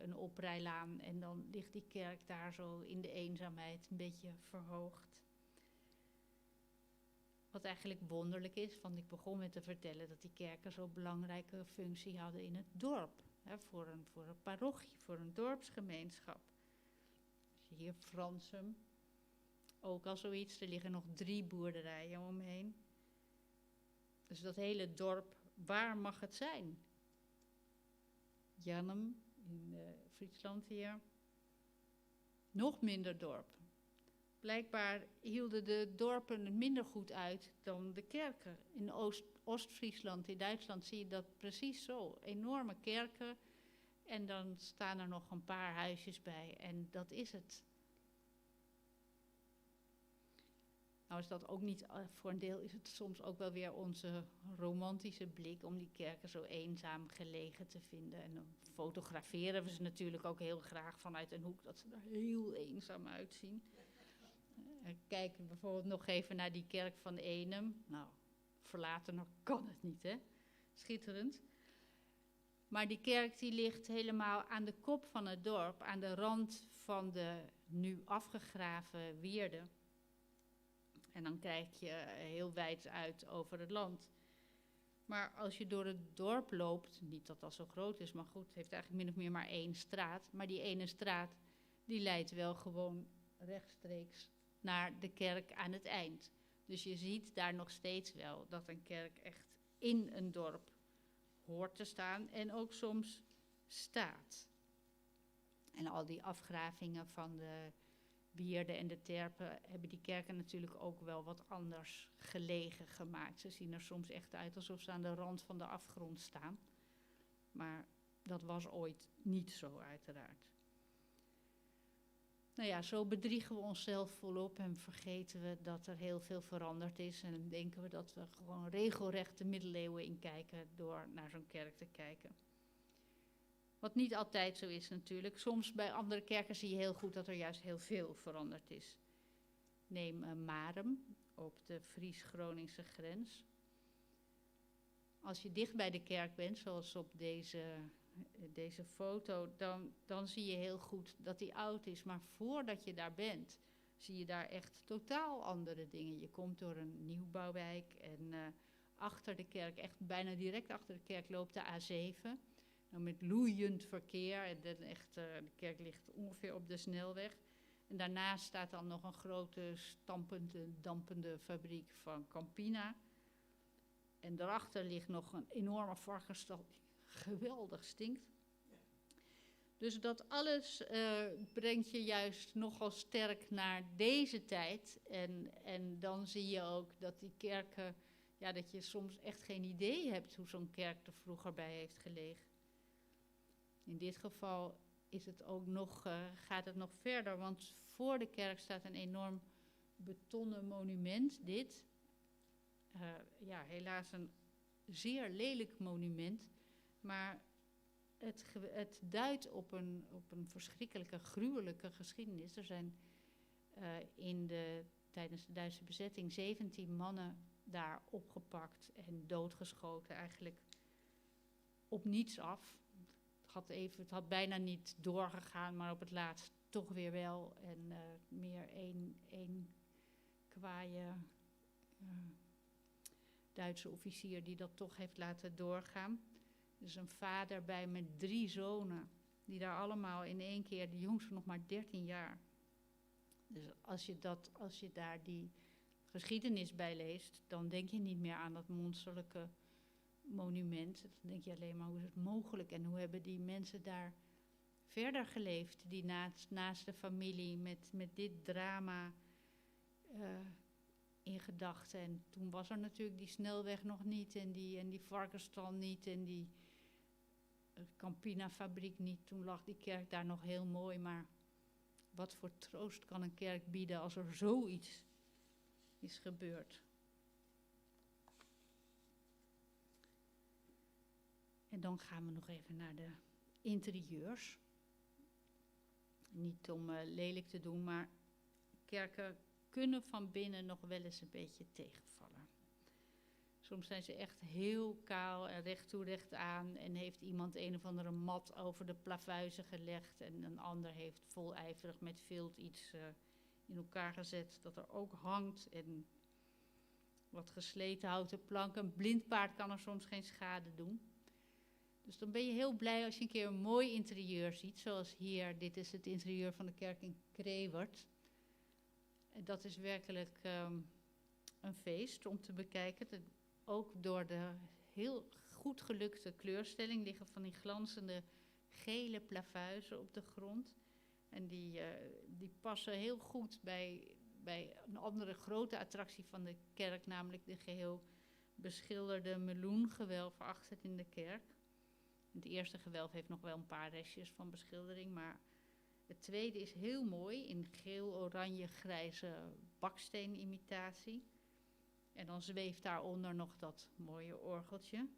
een oprijlaan. En dan ligt die kerk daar zo in de eenzaamheid een beetje verhoogd. Wat eigenlijk wonderlijk is, want ik begon met te vertellen dat die kerken zo'n belangrijke functie hadden in het dorp. Hè, voor een parochie, voor een dorpsgemeenschap. Dus hier Fransum, ook al zoiets. Er liggen nog 3 boerderijen omheen. Dus dat hele dorp, waar mag het zijn? Jannem in Friesland hier. Nog minder dorp. Blijkbaar hielden de dorpen het minder goed uit dan de kerken. In Oost-Friesland, in Duitsland, zie je dat precies zo. Enorme kerken en dan staan er nog een paar huisjes bij en dat is het. Nou is dat ook niet, voor een deel is het soms ook wel weer onze romantische blik om die kerken zo eenzaam gelegen te vinden. En dan fotograferen we ze natuurlijk ook heel graag vanuit een hoek dat ze er heel eenzaam uitzien. Kijk bijvoorbeeld nog even naar die kerk van Eenum. Nou, verlatener kan het niet, hè? Schitterend. Maar die kerk die ligt helemaal aan de kop van het dorp, aan de rand van de nu afgegraven wierde. En dan kijk je heel wijd uit over het land. Maar als je door het dorp loopt, niet dat dat zo groot is, maar goed, het heeft eigenlijk min of meer maar 1 straat. Maar die ene straat, die leidt wel gewoon rechtstreeks naar de kerk aan het eind. Dus je ziet daar nog steeds wel dat een kerk echt in een dorp hoort te staan en ook soms staat. En al die afgravingen van de wierden en de terpen hebben die kerken natuurlijk ook wel wat anders gelegen gemaakt. Ze zien er soms echt uit alsof ze aan de rand van de afgrond staan. Maar dat was ooit niet zo, uiteraard. Nou ja, zo bedriegen we onszelf volop en vergeten we dat er heel veel veranderd is. En denken we dat we gewoon regelrecht de middeleeuwen inkijken door naar zo'n kerk te kijken. Wat niet altijd zo is natuurlijk. Soms bij andere kerken zie je heel goed dat er juist heel veel veranderd is. Neem Marem op de Fries-Groningse grens. Als je dicht bij de kerk bent, zoals op deze foto, dan zie je heel goed dat die oud is. Maar voordat je daar bent, zie je daar echt totaal andere dingen. Je komt door een nieuwbouwwijk en achter de kerk, echt bijna direct achter de kerk, loopt de A7. Nou, met loeiend verkeer. En de kerk ligt ongeveer op de snelweg. En daarnaast staat dan nog een grote stampende, dampende fabriek van Campina. En daarachter ligt nog een enorme varkensstal die geweldig stinkt. Dus dat alles brengt je juist nogal sterk naar deze tijd. En dan zie je ook dat die kerken, ja, dat je soms echt geen idee hebt hoe zo'n kerk er vroeger bij heeft gelegen. In dit geval is het ook gaat het nog verder, want voor de kerk staat een enorm betonnen monument. Dit, helaas een zeer lelijk monument, maar het duidt op een verschrikkelijke, gruwelijke geschiedenis. Er zijn tijdens de Duitse bezetting 17 mannen daar opgepakt en doodgeschoten, eigenlijk op niets af. Het had bijna niet doorgegaan, maar op het laatst toch weer wel. En meer één kwaaie Duitse officier die dat toch heeft laten doorgaan. Dus een vader bij met 3 zonen, die daar allemaal in één keer, de jongste nog maar 13 jaar. Dus als je daar die geschiedenis bij leest, dan denk je niet meer aan dat monsterlijke monument. Dan denk je alleen maar, hoe is het mogelijk en hoe hebben die mensen daar verder geleefd, die naast de familie met dit drama in gedachten. En toen was er natuurlijk die snelweg nog niet en die varkensstal niet en die Campina fabriek niet. Toen lag die kerk daar nog heel mooi, maar wat voor troost kan een kerk bieden als er zoiets is gebeurd. En dan gaan we nog even naar de interieurs. Niet om lelijk te doen, maar kerken kunnen van binnen nog wel eens een beetje tegenvallen. Soms zijn ze echt heel kaal en recht toe recht aan en heeft iemand een of andere mat over de plavuizen gelegd en een ander heeft volijverig met vilt iets in elkaar gezet dat er ook hangt en wat gesleten houten planken. Een blind paard kan er soms geen schade doen. Dus dan ben je heel blij als je een keer een mooi interieur ziet, zoals hier. Dit is het interieur van de kerk in Krewerd. En dat is werkelijk een feest om te bekijken. Ook door de heel goed gelukte kleurstelling liggen van die glanzende gele plavuizen op de grond. En die passen heel goed bij een andere grote attractie van de kerk, namelijk de geheel beschilderde meloengewelf achter in de kerk. Het eerste gewelf heeft nog wel een paar restjes van beschildering, maar het tweede is heel mooi in geel-oranje-grijze baksteenimitatie. En dan zweeft daaronder nog dat mooie orgeltje.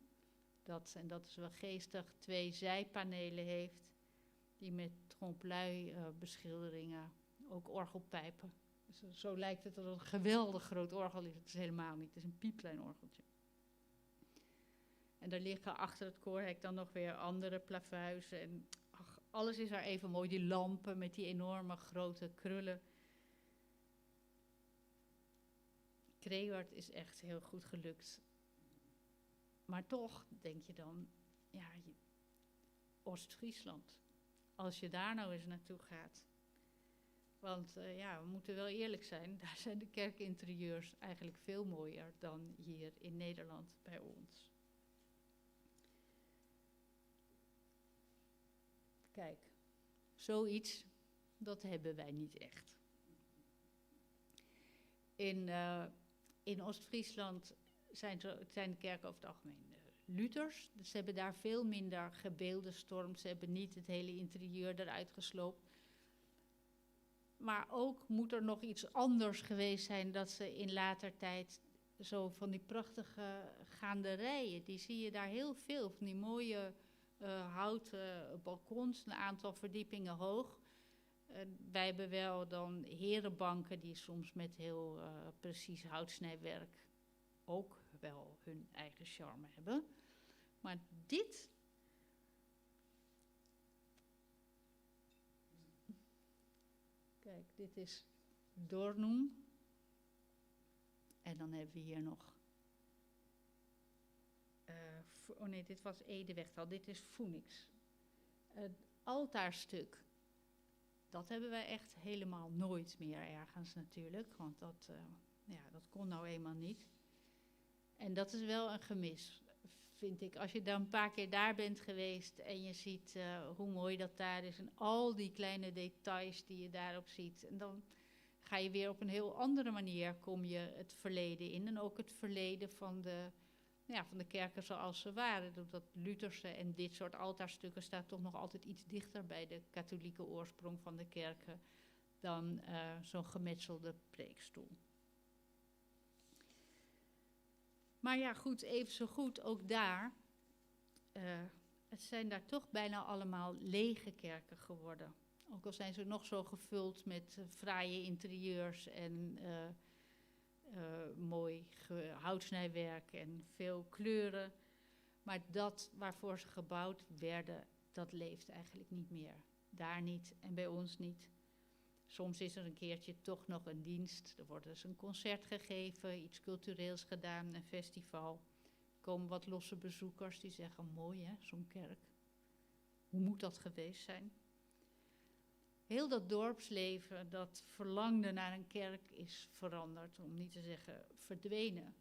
En dat is wel geestig, 2 zijpanelen heeft, die met trompe-l'œil beschilderingen, ook orgelpijpen. Dus zo lijkt het dat het een geweldig groot orgel is. Het is helemaal niet, het is een piepklein orgeltje. En daar liggen achter het koorhek dan nog weer andere plavuizen. En alles is er even mooi. Die lampen met die enorme grote krullen. Krewerd is echt heel goed gelukt. Maar toch denk je dan, ja, Oost-Friesland. Als je daar nou eens naartoe gaat. Want we moeten wel eerlijk zijn, daar zijn de kerkinterieurs eigenlijk veel mooier dan hier in Nederland bij ons. Kijk, zoiets, dat hebben wij niet echt. In Oost-Friesland zijn de kerken over het algemeen Luthers. Dus ze hebben daar veel minder gebeeldenstorm. Ze hebben niet het hele interieur eruit gesloopt. Maar ook moet er nog iets anders geweest zijn dat ze in later tijd zo van die prachtige gaanderijen, die zie je daar heel veel, van die mooie houten balkons, een aantal verdiepingen hoog. Wij hebben wel dan herenbanken die soms met heel precies houtsnijwerk ook wel hun eigen charme hebben. Maar dit... Kijk, dit is Doornoem. En dan hebben we hier nog... dit was Edewegtal. Dit is Phoenix. Het altaarstuk. Dat hebben wij echt helemaal nooit meer ergens natuurlijk. Want dat kon nou eenmaal niet. En dat is wel een gemis, vind ik. Als je dan een paar keer daar bent geweest en je ziet hoe mooi dat daar is. En al die kleine details die je daarop ziet. En dan ga je weer op een heel andere manier, kom je het verleden in. En ook het verleden van de kerken zoals ze waren. Dat Lutherse en dit soort altaarstukken staat toch nog altijd iets dichter bij de katholieke oorsprong van de kerken dan zo'n gemetselde preekstoel. Maar ja, goed, even zo goed, ook daar. Het zijn daar toch bijna allemaal lege kerken geworden. Ook al zijn ze nog zo gevuld met fraaie interieurs en mooi houtsnijwerk en veel kleuren. Maar dat waarvoor ze gebouwd werden, dat leeft eigenlijk niet meer. Daar niet en bij ons niet. Soms is er een keertje toch nog een dienst. Er wordt dus een concert gegeven, iets cultureels gedaan, een festival. Er komen wat losse bezoekers die zeggen, mooi hè, zo'n kerk. Hoe moet dat geweest zijn? Heel dat dorpsleven dat verlangde naar een kerk is veranderd, om niet te zeggen verdwenen.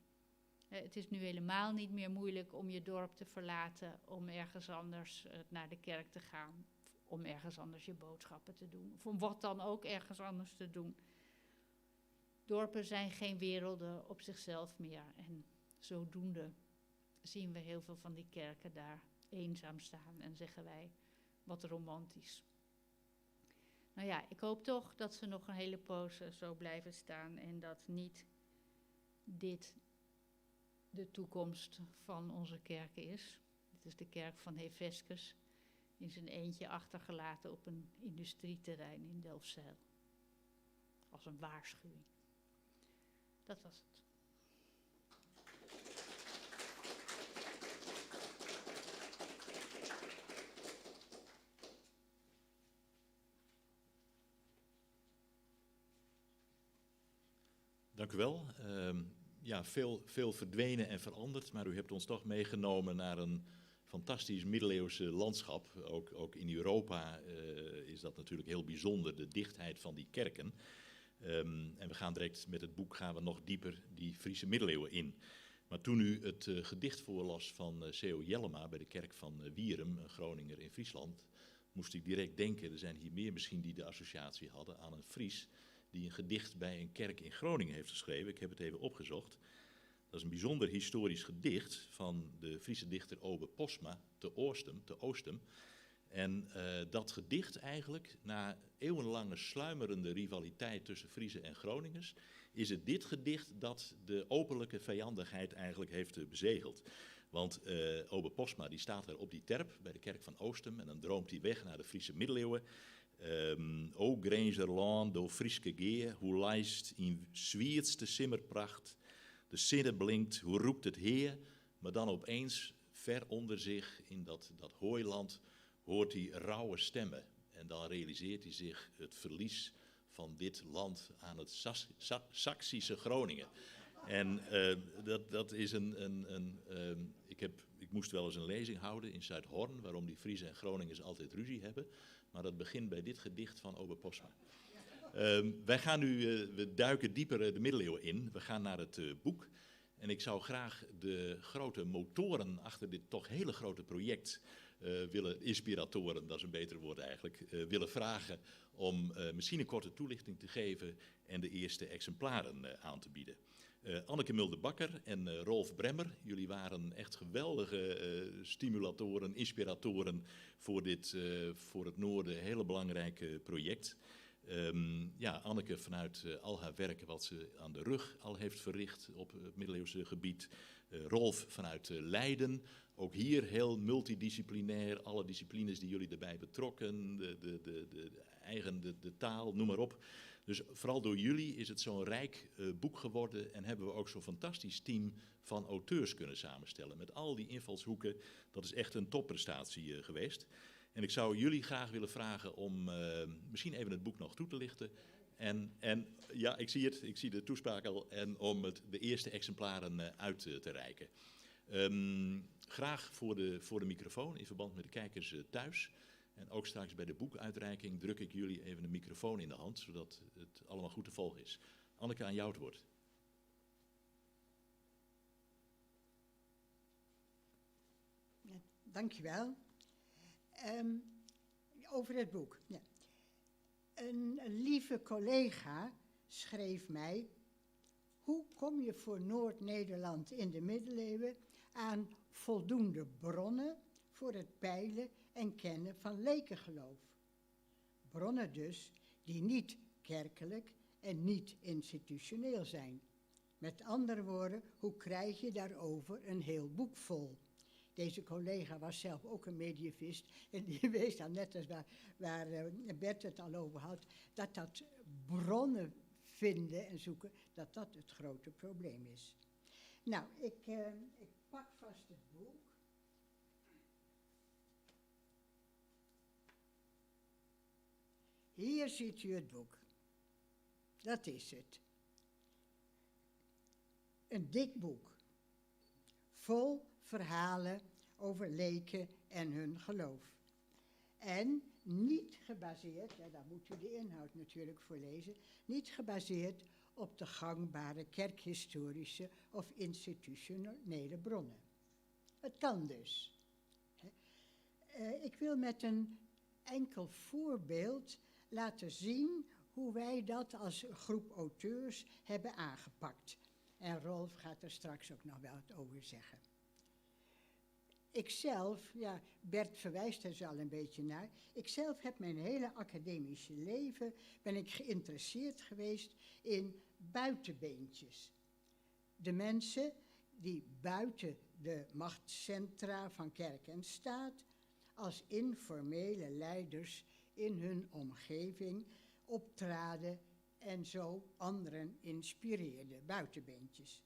Het is nu helemaal niet meer moeilijk om je dorp te verlaten, om ergens anders naar de kerk te gaan. Om ergens anders je boodschappen te doen. Of om wat dan ook ergens anders te doen. Dorpen zijn geen werelden op zichzelf meer. En zodoende zien we heel veel van die kerken daar eenzaam staan. En zeggen wij, wat romantisch. Nou ja, ik hoop toch dat ze nog een hele poos zo blijven staan en dat niet dit de toekomst van onze kerk is. Dit is de kerk van Heveskes, in zijn eentje achtergelaten op een industrieterrein in Delfzijl. Als een waarschuwing. Dat was het. Dank u wel. Ja, veel verdwenen en veranderd, maar u hebt ons toch meegenomen naar een fantastisch middeleeuwse landschap. Ook in Europa is dat natuurlijk heel bijzonder, de dichtheid van die kerken. En we gaan direct met het boek nog dieper die Friese middeleeuwen in. Maar toen u het gedicht voorlas van C.O. Jellema bij de kerk van Wierum, een Groninger in Friesland, moest ik direct denken, er zijn hier meer misschien die de associatie hadden aan een Fries die een gedicht bij een kerk in Groningen heeft geschreven. Ik heb het even opgezocht. Dat is een bijzonder historisch gedicht van de Friese dichter Obe Posma te Oostum. En dat gedicht eigenlijk, na eeuwenlange sluimerende rivaliteit tussen Friezen en Groningers, is het dit gedicht dat de openlijke vijandigheid eigenlijk heeft bezegeld. Want Obe Posma die staat er op die terp bij de kerk van Oostum en dan droomt hij weg naar de Friese middeleeuwen. O Grenzerland, o Frieske geer, hoe lijst in zwiertste simmerpracht, de zinne blinkt, hoe roept het heer, maar dan opeens ver onder zich in dat hooiland hoort hij rauwe stemmen. En dan realiseert hij zich het verlies van dit land aan het Saksische Groningen. En dat is ik moest wel eens een lezing houden in Zuidhorn, waarom die Friezen en Groningers altijd ruzie hebben. Maar dat begint bij dit gedicht van Obe Posma. Wij gaan nu, we duiken dieper de middeleeuwen in. We gaan naar het boek. En ik zou graag de grote motoren achter dit toch hele grote project inspiratoren, dat is een beter woord eigenlijk, willen vragen om misschien een korte toelichting te geven en de eerste exemplaren aan te bieden. Anneke Mulder-Bakker en Rolf Bremmer, jullie waren echt geweldige stimulatoren, inspiratoren voor het Noorden, hele belangrijke project. Anneke vanuit al haar werk wat ze aan de rug al heeft verricht op het middeleeuwse gebied. Rolf vanuit Leiden, ook hier heel multidisciplinair, alle disciplines die jullie erbij betrokken, de taal, noem maar op. Dus vooral door jullie is het zo'n rijk boek geworden en hebben we ook zo'n fantastisch team van auteurs kunnen samenstellen. Met al die invalshoeken, dat is echt een topprestatie geweest. En ik zou jullie graag willen vragen om misschien even het boek nog toe te lichten. En ja, ik zie de toespraak al, en om de eerste exemplaren uit te reiken. Graag voor de microfoon in verband met de kijkers thuis. En ook straks bij de boekuitreiking druk ik jullie even een microfoon in de hand, zodat het allemaal goed te volgen is. Anneke, aan jou het woord. Ja, dankjewel. Over het boek. Ja. Een lieve collega schreef mij: hoe kom je voor Noord-Nederland in de middeleeuwen aan voldoende bronnen voor het peilen en kennen van lekengeloof? Bronnen dus die niet kerkelijk en niet institutioneel zijn. Met andere woorden, hoe krijg je daarover een heel boek vol? Deze collega was zelf ook een medievist en die wees dan net als waar Bert het al over had, dat bronnen vinden en zoeken, dat het grote probleem is. Nou, ik pak vast het boek. Hier ziet u het boek. Dat is het. Een dik boek. Vol verhalen over leken en hun geloof. En niet gebaseerd, ja, daar moet u de inhoud natuurlijk voor lezen, niet gebaseerd op de gangbare kerkhistorische of institutionele bronnen. Het kan dus. Ik wil met een enkel voorbeeld laten zien hoe wij dat als groep auteurs hebben aangepakt. En Rolf gaat er straks ook nog wel wat over zeggen. Ikzelf, ja, Bert verwijst er zo al een beetje naar. Ikzelf heb mijn hele academische leven, ben ik geïnteresseerd geweest in buitenbeentjes. De mensen die buiten de machtscentra van kerk en staat als informele leiders in hun omgeving optraden en zo anderen inspireerden, buitenbeentjes.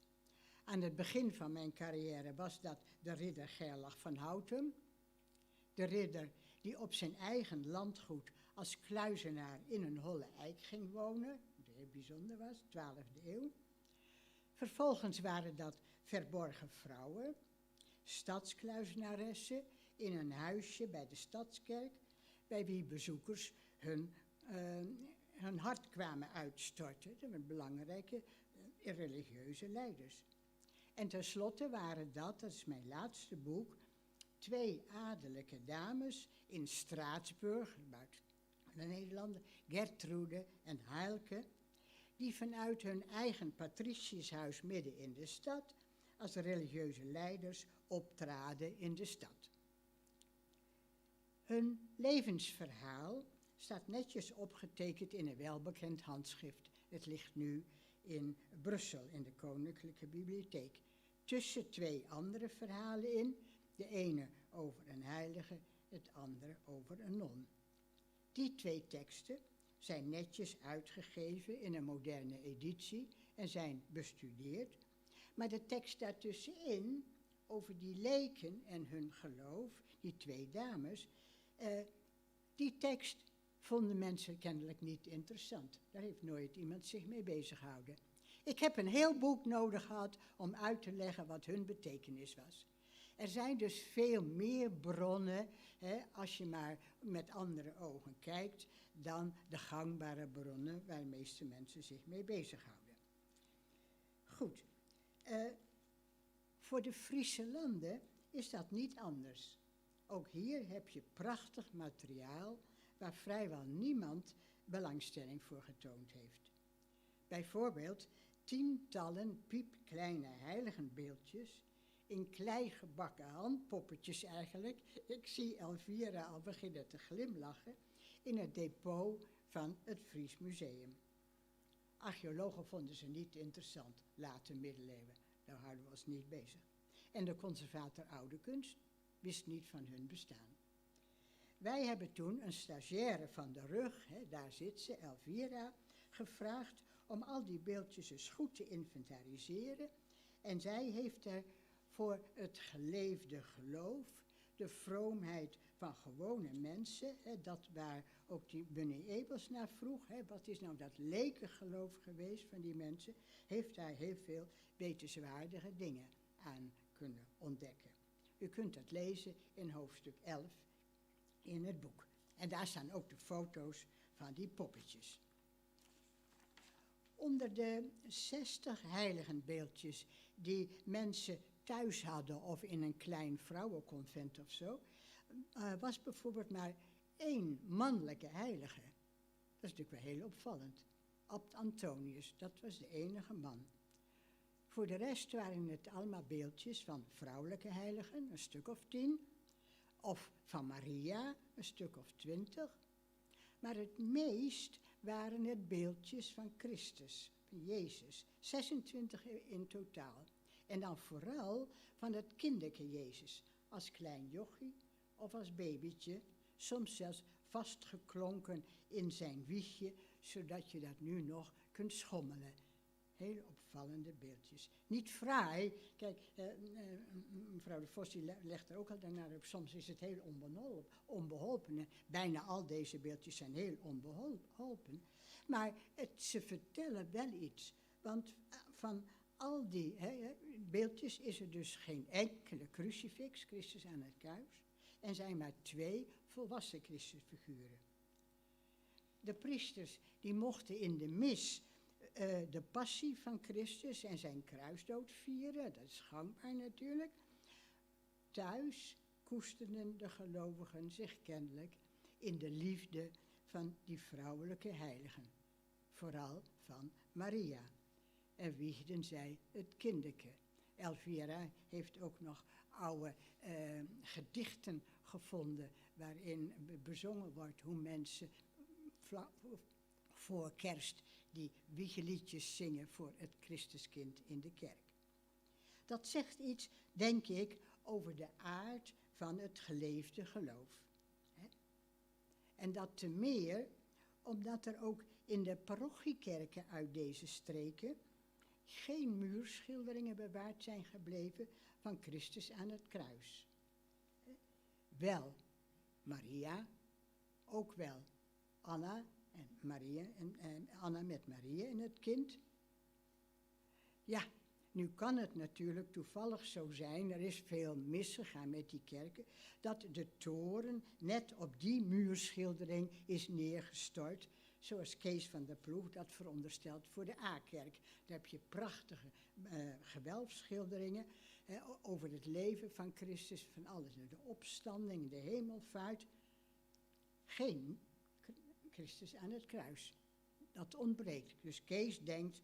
Aan het begin van mijn carrière was dat de ridder Gerlach van Houten. De ridder die op zijn eigen landgoed als kluizenaar in een holle eik ging wonen, wat heel bijzonder was, 12e eeuw. Vervolgens waren dat verborgen vrouwen, stadskluizenaressen in een huisje bij de Stadskerk, bij wie bezoekers hun hart kwamen uitstorten. Dat waren belangrijke religieuze leiders. En tenslotte waren dat is mijn laatste boek, 2 adellijke dames in Straatsburg, buiten de Nederlanden, Gertrude en Heilke, die vanuit hun eigen patriciëshuis midden in de stad als religieuze leiders optraden in de stad. Hun levensverhaal staat netjes opgetekend in een welbekend handschrift. Het ligt nu in Brussel in de Koninklijke Bibliotheek. Tussen 2 andere verhalen in, de ene over een heilige, het andere over een non. Die 2 teksten zijn netjes uitgegeven in een moderne editie en zijn bestudeerd. Maar de tekst daartussenin, over die leken en hun geloof, die 2 dames, die tekst vonden mensen kennelijk niet interessant. Daar heeft nooit iemand zich mee bezig gehouden. Ik heb een heel boek nodig gehad om uit te leggen wat hun betekenis was. Er zijn dus veel meer bronnen, als je maar met andere ogen kijkt, dan de gangbare bronnen waar de meeste mensen zich mee bezighouden. Goed, voor de Friese landen is dat niet anders. Ook hier heb je prachtig materiaal waar vrijwel niemand belangstelling voor getoond heeft. Bijvoorbeeld tientallen piepkleine heiligenbeeldjes in klei gebakken handpoppetjes eigenlijk. Ik zie Elvira al beginnen te glimlachen in het depot van het Fries Museum. Archeologen vonden ze niet interessant, late middeleeuwen. Daar houden we ons niet bezig. En de conservator oude kunst wist niet van hun bestaan. Wij hebben toen een stagiaire van de rug, daar zit ze, Elvira, gevraagd om al die beeldjes eens goed te inventariseren. En zij heeft er voor het geleefde geloof, de vroomheid van gewone mensen, dat waar ook die Bunny Ebels naar vroeg, wat is nou dat lekengeloof geweest van die mensen, heeft daar heel veel wetenswaardige dingen aan kunnen ontdekken. U kunt dat lezen in hoofdstuk 11 in het boek. En daar staan ook de foto's van die poppetjes. Onder de 60 heiligenbeeldjes die mensen thuis hadden of in een klein vrouwenconvent of zo, was bijvoorbeeld maar 1 mannelijke heilige. Dat is natuurlijk wel heel opvallend. Abt Antonius, dat was de enige man. Voor de rest waren het allemaal beeldjes van vrouwelijke heiligen, een stuk of 10, of van Maria, een stuk of 20. Maar het meest waren het beeldjes van Christus, van Jezus, 26 in totaal. En dan vooral van het kinderke Jezus, als klein jochie of als babytje, soms zelfs vastgeklonken in zijn wiegje, zodat je dat nu nog kunt schommelen. Heel opvallende beeldjes. Niet fraai, kijk, mevrouw de Vos die legt er ook al naar op, soms is het heel onbeholpen. Bijna al deze beeldjes zijn heel onbeholpen. Maar ze vertellen wel iets, want van al die beeldjes is er dus geen enkele crucifix, Christus aan het kruis, en zijn maar 2 volwassen Christusfiguren. De priesters die mochten in de mis de passie van Christus en zijn kruisdood vieren, dat is gangbaar natuurlijk. Thuis koesterden de gelovigen zich kennelijk in de liefde van die vrouwelijke heiligen, vooral van Maria. En wiegden zij het kinderke, Elvira heeft ook nog oude gedichten gevonden waarin bezongen wordt hoe mensen voor kerst die wiegeliedjes zingen voor het Christuskind in de kerk. Dat zegt iets, denk ik, over de aard van het geleefde geloof. En dat te meer omdat er ook in de parochiekerken uit deze streken geen muurschilderingen bewaard zijn gebleven van Christus aan het kruis. Wel Maria, ook wel Anna en Maria en Anna met Maria en het kind. Ja, nu kan het natuurlijk toevallig zo zijn, er is veel misgegaan met die kerken, dat de toren net op die muurschildering is neergestort, zoals Kees van der Ploeg dat veronderstelt voor de A-kerk. Daar heb je prachtige gewelfschilderingen over het leven van Christus, van alles, de opstanding, de hemelvaart. Geen Christus aan het kruis. Dat ontbreekt. Dus Kees denkt,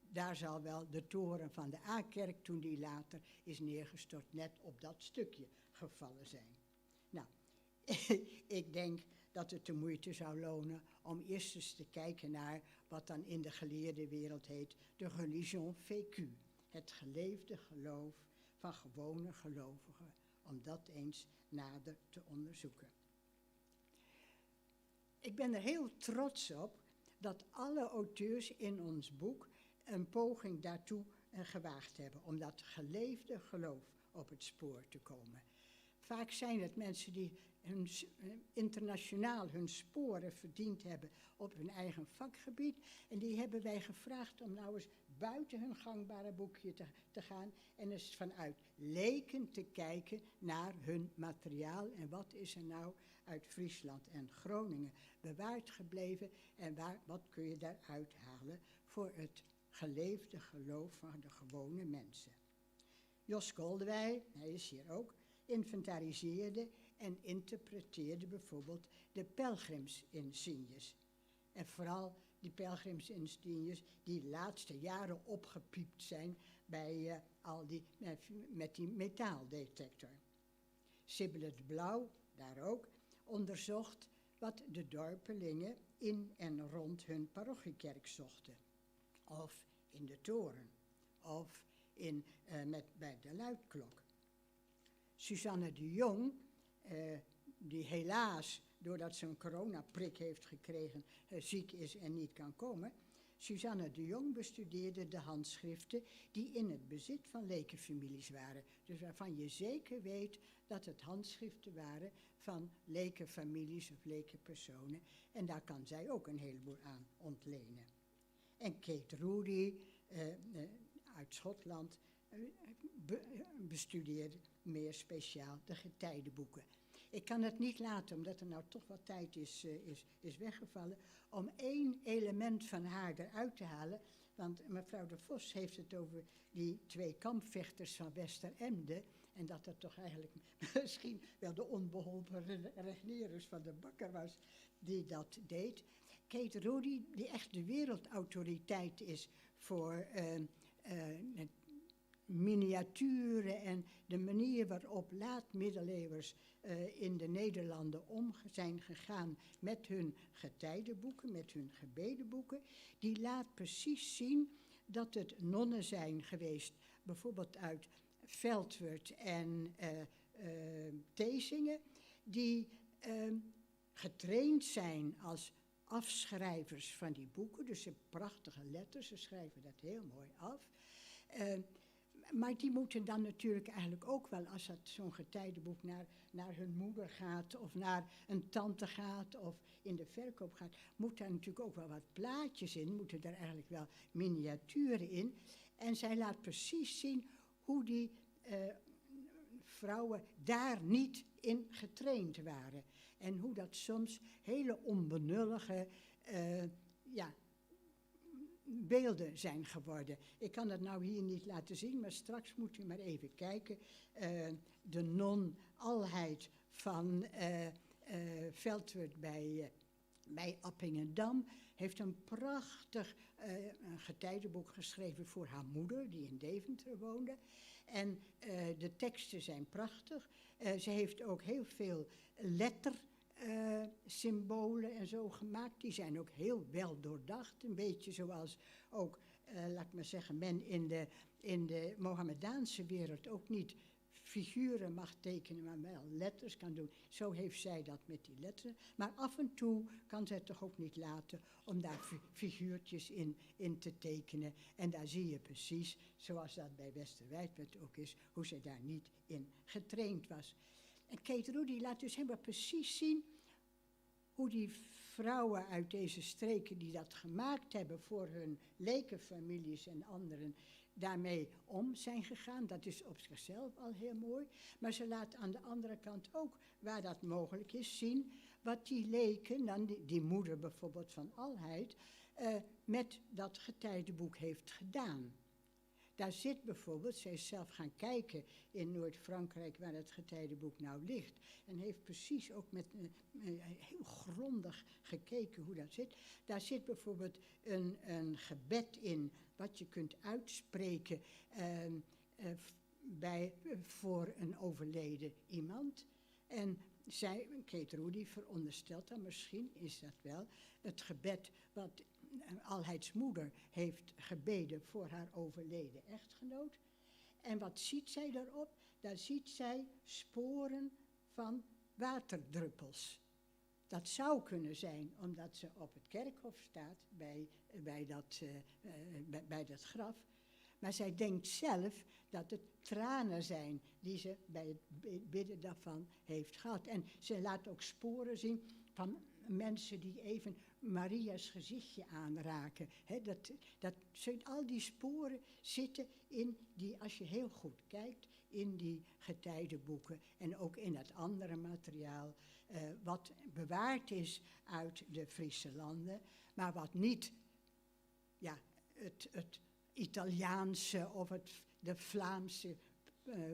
daar zal wel de toren van de A-kerk, toen die later is neergestort, net op dat stukje gevallen zijn. Nou, ik denk dat het de moeite zou lonen om eerst eens te kijken naar wat dan in de geleerde wereld heet de religion vécue. Het geleefde geloof van gewone gelovigen, om dat eens nader te onderzoeken. Ik ben er heel trots op dat alle auteurs in ons boek een poging daartoe gewaagd hebben, om dat geleefde geloof op het spoor te komen. Vaak zijn het mensen die internationaal hun sporen verdiend hebben op hun eigen vakgebied. En die hebben wij gevraagd om nou eens buiten hun gangbare boekje te gaan en eens vanuit leken te kijken naar hun materiaal. En wat is er nou uit Friesland en Groningen bewaard gebleven en wat kun je daaruit halen voor het geleefde geloof van de gewone mensen. Jos Koldewij, hij is hier ook, inventariseerde en interpreteerde bijvoorbeeld de pelgrimsinsignes. En vooral die pelgrimsinsignes die de laatste jaren opgepiept zijn bij met die metaaldetector. Sibylle de Blauw, daar ook, onderzocht wat de dorpelingen in en rond hun parochiekerk zochten. Of in de toren, of bij de luidklok. Suzanne de Jong, die helaas, doordat ze een coronaprik heeft gekregen, ziek is en niet kan komen. Suzanne de Jong bestudeerde de handschriften die in het bezit van lekenfamilies waren. Dus waarvan je zeker weet dat het handschriften waren van lekenfamilies of lekenpersonen. En daar kan zij ook een heleboel aan ontlenen. En Kate Roody uit Schotland bestudeerde meer speciaal de getijdenboeken. Ik kan het niet laten, omdat er nou toch wat tijd is weggevallen, om één element van haar eruit te halen. Want mevrouw de Vos heeft het over die 2 kampvechters van Westeremde. En dat dat toch eigenlijk misschien wel de onbeholpen Regnerus van de Bakker was die dat deed. Kate Roody, die echt de wereldautoriteit is voor miniaturen en de manier waarop laat-middeleeuwers in de Nederlanden om zijn gegaan met hun getijdenboeken, met hun gebedenboeken, die laat precies zien dat het nonnen zijn geweest, bijvoorbeeld uit Veldwerd en Thesinge, die getraind zijn als afschrijvers van die boeken, dus in prachtige letters, ze schrijven dat heel mooi af. Maar die moeten dan natuurlijk eigenlijk ook wel, als dat zo'n getijdenboek naar hun moeder gaat of naar een tante gaat of in de verkoop gaat, moet daar natuurlijk ook wel wat plaatjes in, moeten daar eigenlijk wel miniaturen in. En zij laat precies zien hoe die vrouwen daar niet in getraind waren. En hoe dat soms hele onbenullige beelden zijn geworden. Ik kan het nou hier niet laten zien, maar straks moet u maar even kijken. De non-alheid van Veldwerd bij bij Appingedam, heeft een prachtig een getijdenboek geschreven voor haar moeder, die in Deventer woonde. En de teksten zijn prachtig. Ze heeft ook heel veel lettersymbolen en zo gemaakt. Die zijn ook heel wel doordacht. Een beetje zoals ook, laat ik maar zeggen, men in de Mohammedaanse wereld ook niet figuren mag tekenen, maar wel letters kan doen. Zo heeft zij dat met die letters. Maar af en toe kan zij toch ook niet laten om daar figuurtjes in te tekenen. En daar zie je precies, zoals dat bij Westerwijdwerd ook is, hoe zij daar niet in getraind was. En Kate Rudy laat dus helemaal precies zien hoe die vrouwen uit deze streken die dat gemaakt hebben voor hun lekenfamilies en anderen, daarmee om zijn gegaan. Dat is op zichzelf al heel mooi. Maar ze laat aan de andere kant ook, waar dat mogelijk is, zien wat die leken, dan die moeder bijvoorbeeld van Alheid, met dat getijdenboek heeft gedaan. Daar zit bijvoorbeeld, zij is zelf gaan kijken in Noord-Frankrijk waar het getijdenboek nou ligt. En heeft precies ook met heel grondig gekeken hoe dat zit. Daar zit bijvoorbeeld een gebed in wat je kunt uitspreken voor een overleden iemand. En zij, Kate Rudy, veronderstelt dan misschien, is dat wel, het gebed wat Alheids moeder heeft gebeden voor haar overleden echtgenoot. En wat ziet zij daarop? Daar ziet zij sporen van waterdruppels. Dat zou kunnen zijn omdat ze op het kerkhof staat bij dat graf. Maar zij denkt zelf dat het tranen zijn die ze bij het bidden daarvan heeft gehad. En ze laat ook sporen zien van mensen die even Maria's gezichtje aanraken. Al die sporen zitten in die, als je heel goed kijkt, in die getijdenboeken en ook in het andere materiaal wat bewaard is uit de Friese landen, maar wat niet het Italiaanse of de Vlaamse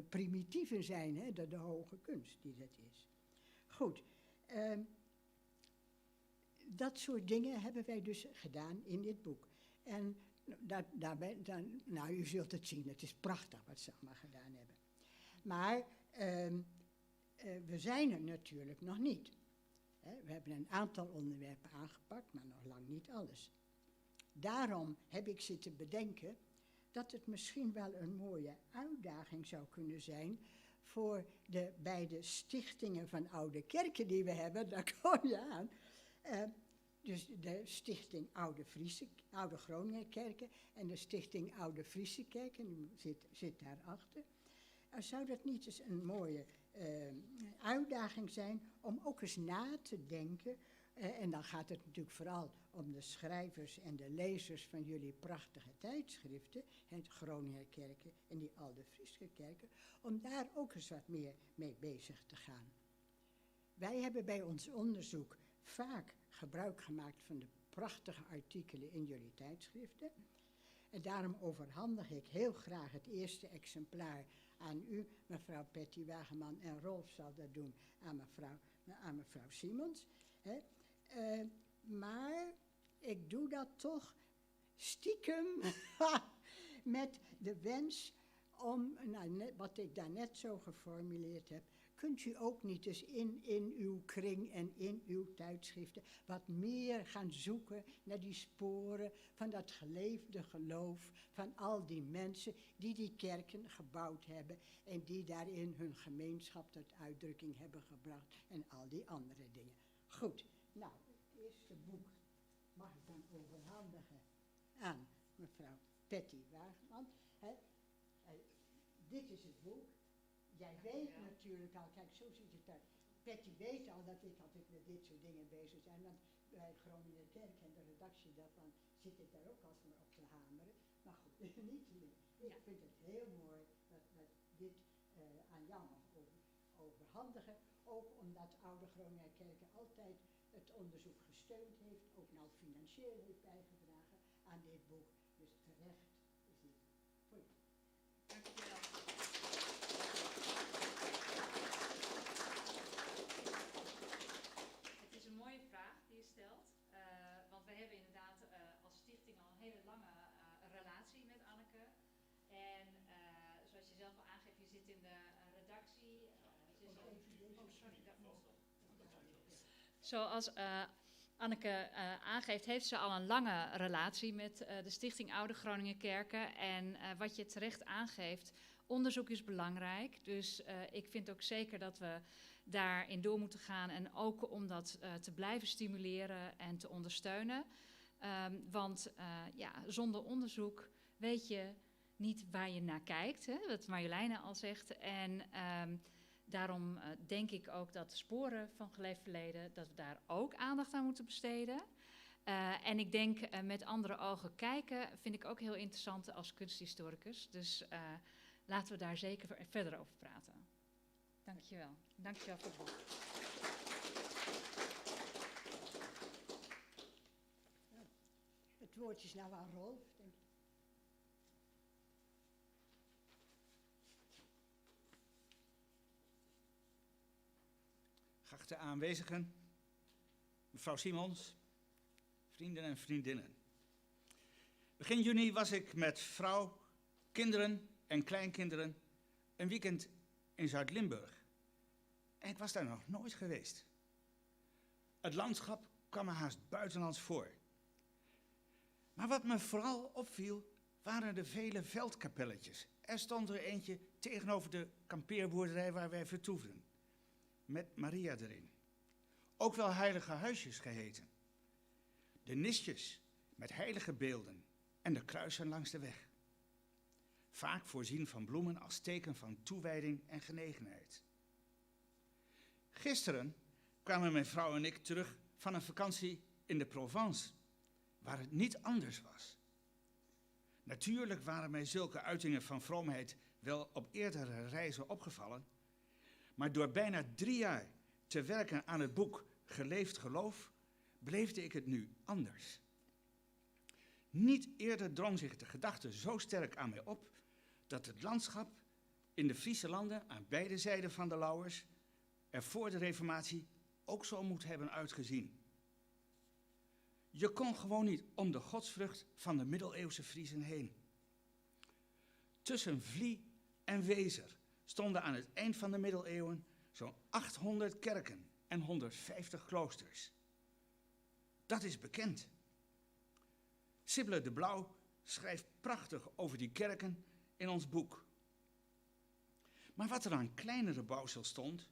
primitieven zijn, de hoge kunst die dat is. Goed. Dat soort dingen hebben wij dus gedaan in dit boek. En u zult het zien, het is prachtig wat ze allemaal gedaan hebben. Maar we zijn er natuurlijk nog niet. We hebben een aantal onderwerpen aangepakt, maar nog lang niet alles. Daarom heb ik zitten bedenken dat het misschien wel een mooie uitdaging zou kunnen zijn voor de beide stichtingen van oude kerken die we hebben, daar kom je aan. Dus de stichting Oude Groninger Kerken en de stichting Oude Friese Kerken, die zit daarachter. Zou dat niet eens een mooie uitdaging zijn om ook eens na te denken, en dan gaat het natuurlijk vooral om de schrijvers en de lezers van jullie prachtige tijdschriften, het Groninger Kerken en die Oude Friese Kerken, om daar ook eens wat meer mee bezig te gaan. Wij hebben bij ons onderzoek vaak gebruik gemaakt van de prachtige artikelen in jullie tijdschriften. En daarom overhandig ik heel graag het eerste exemplaar aan u, mevrouw Petty Wageman, en Rolf zal dat doen aan mevrouw Simons. Maar ik doe dat toch stiekem met de wens om, wat ik daarnet zo geformuleerd heb, kunt u ook niet eens in uw kring en in uw tijdschriften wat meer gaan zoeken naar die sporen van dat geleefde geloof van al die mensen die die kerken gebouwd hebben en die daarin hun gemeenschap tot uitdrukking hebben gebracht en al die andere dingen. Goed, nou, het eerste boek mag ik dan overhandigen aan mevrouw Petty Wageman. Dit is het boek. Jij weet natuurlijk al, kijk, zo ziet het uit. Betty weet al dat ik altijd met dit soort dingen bezig ben, want bij Groninger Kerk en de redactie daarvan zit ik daar ook alsmaar op te hameren. Maar goed, niet meer. Ik vind het heel mooi dat dit aan jou mag overhandigen. Ook omdat Oude Groninger Kerken altijd het onderzoek gesteund heeft, ook nou financieel heeft bijgedragen aan dit boek. Dus terecht is dit voor je. Dank je wel. Het is een mooie vraag die je stelt. Zoals Anneke aangeeft, heeft ze al een lange relatie met de Stichting Oude Groningen Kerken. En wat je terecht aangeeft, onderzoek is belangrijk. Dus ik vind ook zeker dat we daarin door moeten gaan. En ook om dat te blijven stimuleren en te ondersteunen. Want zonder onderzoek weet je niet waar je naar kijkt. Hè, wat Marjoleine al zegt. En daarom denk ik ook dat de sporen van geleefd verleden, dat we daar ook aandacht aan moeten besteden. En ik denk met andere ogen kijken vind ik ook heel interessant als kunsthistoricus. Dus laten we daar zeker verder over praten. Dankjewel. Dankjewel voor het boek. Het woord is nou aan Rolf, denk ik. Geachte aanwezigen, mevrouw Simons, vrienden en vriendinnen. Begin juni was ik met vrouw, kinderen en kleinkinderen een weekend in Zuid-Limburg. En ik was daar nog nooit geweest. Het landschap kwam me haast buitenlands voor. Maar wat me vooral opviel, waren de vele veldkapelletjes. Er stond er eentje tegenover de kampeerboerderij waar wij vertoefden. Met Maria erin. Ook wel heilige huisjes geheten. De nistjes met heilige beelden en de kruisen langs de weg. Vaak voorzien van bloemen als teken van toewijding en genegenheid. Gisteren kwamen mijn vrouw en ik terug van een vakantie in de Provence, waar het niet anders was. Natuurlijk waren mij zulke uitingen van vroomheid wel op eerdere reizen opgevallen, maar door bijna 3 jaar te werken aan het boek Geleefd Geloof, beleefde ik het nu anders. Niet eerder drong zich de gedachte zo sterk aan mij op, dat het landschap in de Friese landen aan beide zijden van de Lauwers er voor de Reformatie ook zo moet hebben uitgezien. Je kon gewoon niet om de godsvrucht van de middeleeuwse Friezen heen. Tussen Vlie en Wezer stonden aan het eind van de middeleeuwen zo'n 800 kerken en 150 kloosters. Dat is bekend. Sibylle de Blauw schrijft prachtig over die kerken in ons boek. Maar wat er aan kleinere bouwsel stond,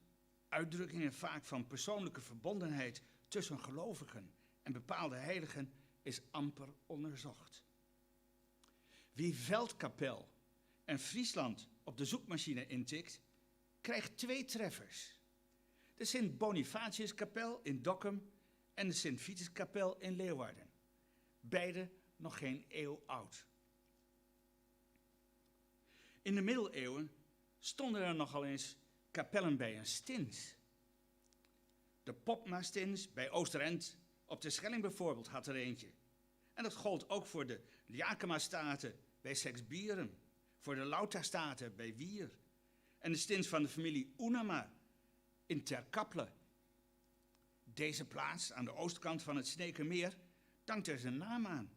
uitdrukkingen vaak van persoonlijke verbondenheid tussen gelovigen en bepaalde heiligen, is amper onderzocht. Wie Veldkapel en Friesland op de zoekmachine intikt, krijgt 2 treffers. De Sint-Bonifatiuskapel in Dokkum en de Sint-Vituskapel in Leeuwarden. Beide nog geen eeuw oud. In de middeleeuwen stonden er nogal eens kapellen bij een stins. De Popma-stins bij Oosterend op de Schelling bijvoorbeeld had er eentje. En dat gold ook voor de Jakema-staten bij Seksbieren, voor de Lauta-staten bij Wier en de stins van de familie Unama in Terkappelen. Deze plaats aan de oostkant van het Sneekermeer dankt er zijn naam aan.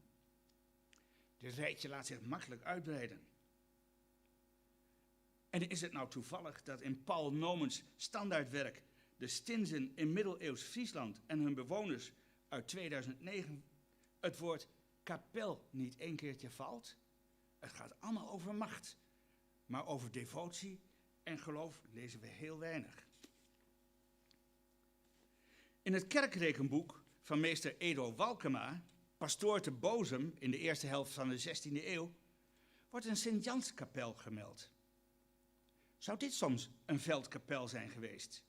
Dit rijtje laat zich makkelijk uitbreiden. En is het nou toevallig dat in Paul Nomens standaardwerk de stinsen in middeleeuws Friesland en hun bewoners uit 2009 het woord kapel niet 1 keertje valt? Het gaat allemaal over macht, maar over devotie en geloof lezen we heel weinig. In het kerkrekenboek van meester Edo Walkema, pastoor te Bozem in de eerste helft van de 16e eeuw, wordt een Sint-Janskapel gemeld. Zou dit soms een veldkapel zijn geweest?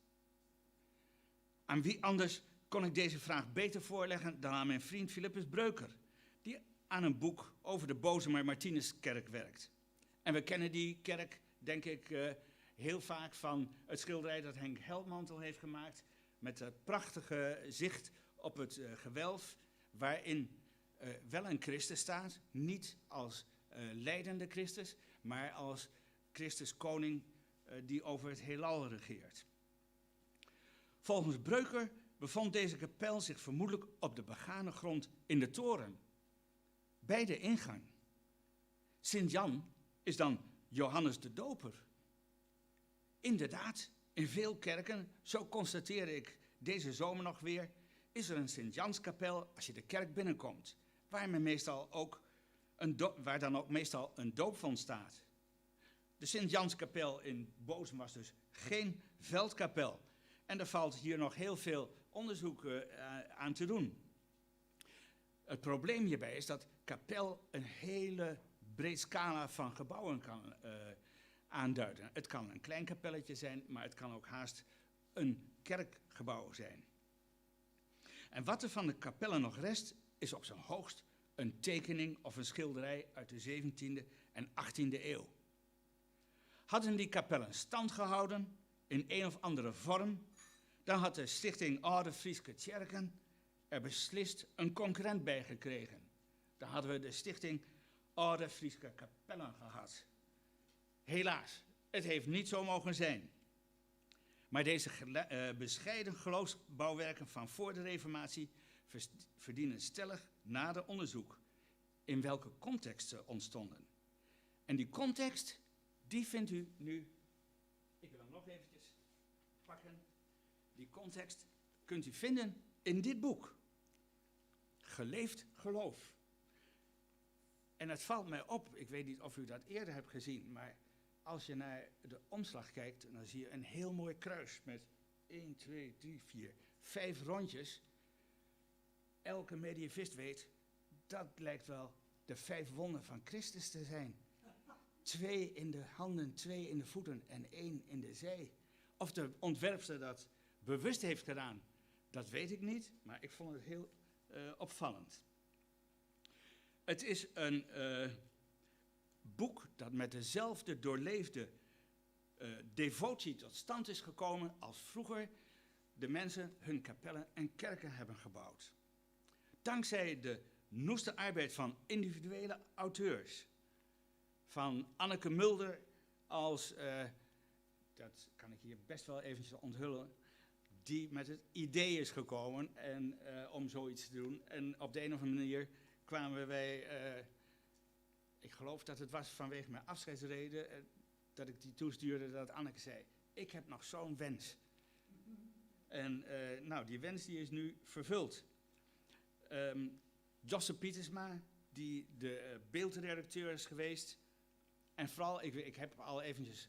Aan wie anders kon ik deze vraag beter voorleggen dan aan mijn vriend Philippus Breuker, die aan een boek over de Bozemer Martinuskerk werkt. En we kennen die kerk, denk ik, heel vaak van het schilderij dat Henk Helmantel heeft gemaakt, met het prachtige zicht op het gewelf, waarin wel een Christus staat, niet als leidende Christus, maar als Christus koning die over het heelal regeert. Volgens Breuker bevond deze kapel zich vermoedelijk op de begane grond in de toren, bij de ingang. Sint-Jan is dan Johannes de Doper. Inderdaad, in veel kerken, zo constateerde ik deze zomer nog weer, is er een Sint-Janskapel als je de kerk binnenkomt, waar dan ook meestal een doopvont staat. De Sint-Janskapel in Bozen was dus geen veldkapel. En er valt hier nog heel veel onderzoek aan te doen. Het probleem hierbij is dat kapel een hele breed scala van gebouwen kan aanduiden. Het kan een klein kapelletje zijn, maar het kan ook haast een kerkgebouw zijn. En wat er van de kapellen nog rest, is op zijn hoogst een tekening of een schilderij uit de 17e en 18e eeuw. Hadden die kapellen stand gehouden in een of andere vorm, dan had de stichting Oude Frieske Tjerken er beslist een concurrent bij gekregen. Dan hadden we de stichting Oude Frieske Kapellen gehad. Helaas, het heeft niet zo mogen zijn. Maar deze bescheiden geloofsbouwwerken van voor de Reformatie verdienen stellig nader onderzoek in welke context ze ontstonden. En die context, die vindt u nu, ik wil hem nog eventjes pakken, die context kunt u vinden in dit boek. Geleefd geloof. En het valt mij op, ik weet niet of u dat eerder hebt gezien, maar als je naar de omslag kijkt, dan zie je een heel mooi kruis met 1, 2, 3, 4, 5 rondjes. Elke medievist weet, dat lijkt wel de 5 wonden van Christus te zijn. 2 in de handen, 2 in de voeten en 1 in de zij. Of de ontwerpster dat bewust heeft gedaan, dat weet ik niet, maar ik vond het heel opvallend. Het is een boek dat met dezelfde doorleefde devotie tot stand is gekomen als vroeger de mensen hun kapellen en kerken hebben gebouwd. Dankzij de noeste arbeid van individuele auteurs, van Anneke Mulder als, dat kan ik hier best wel eventjes onthullen, die met het idee is gekomen om zoiets te doen. En op de een of andere manier kwamen wij, ik geloof dat het was vanwege mijn afscheidsreden, dat ik die toestuurde dat Anneke zei, ik heb nog zo'n wens. En nou, die wens die is nu vervuld. Josse Pietersma, die de beeldredacteur is geweest. En vooral, ik heb al eventjes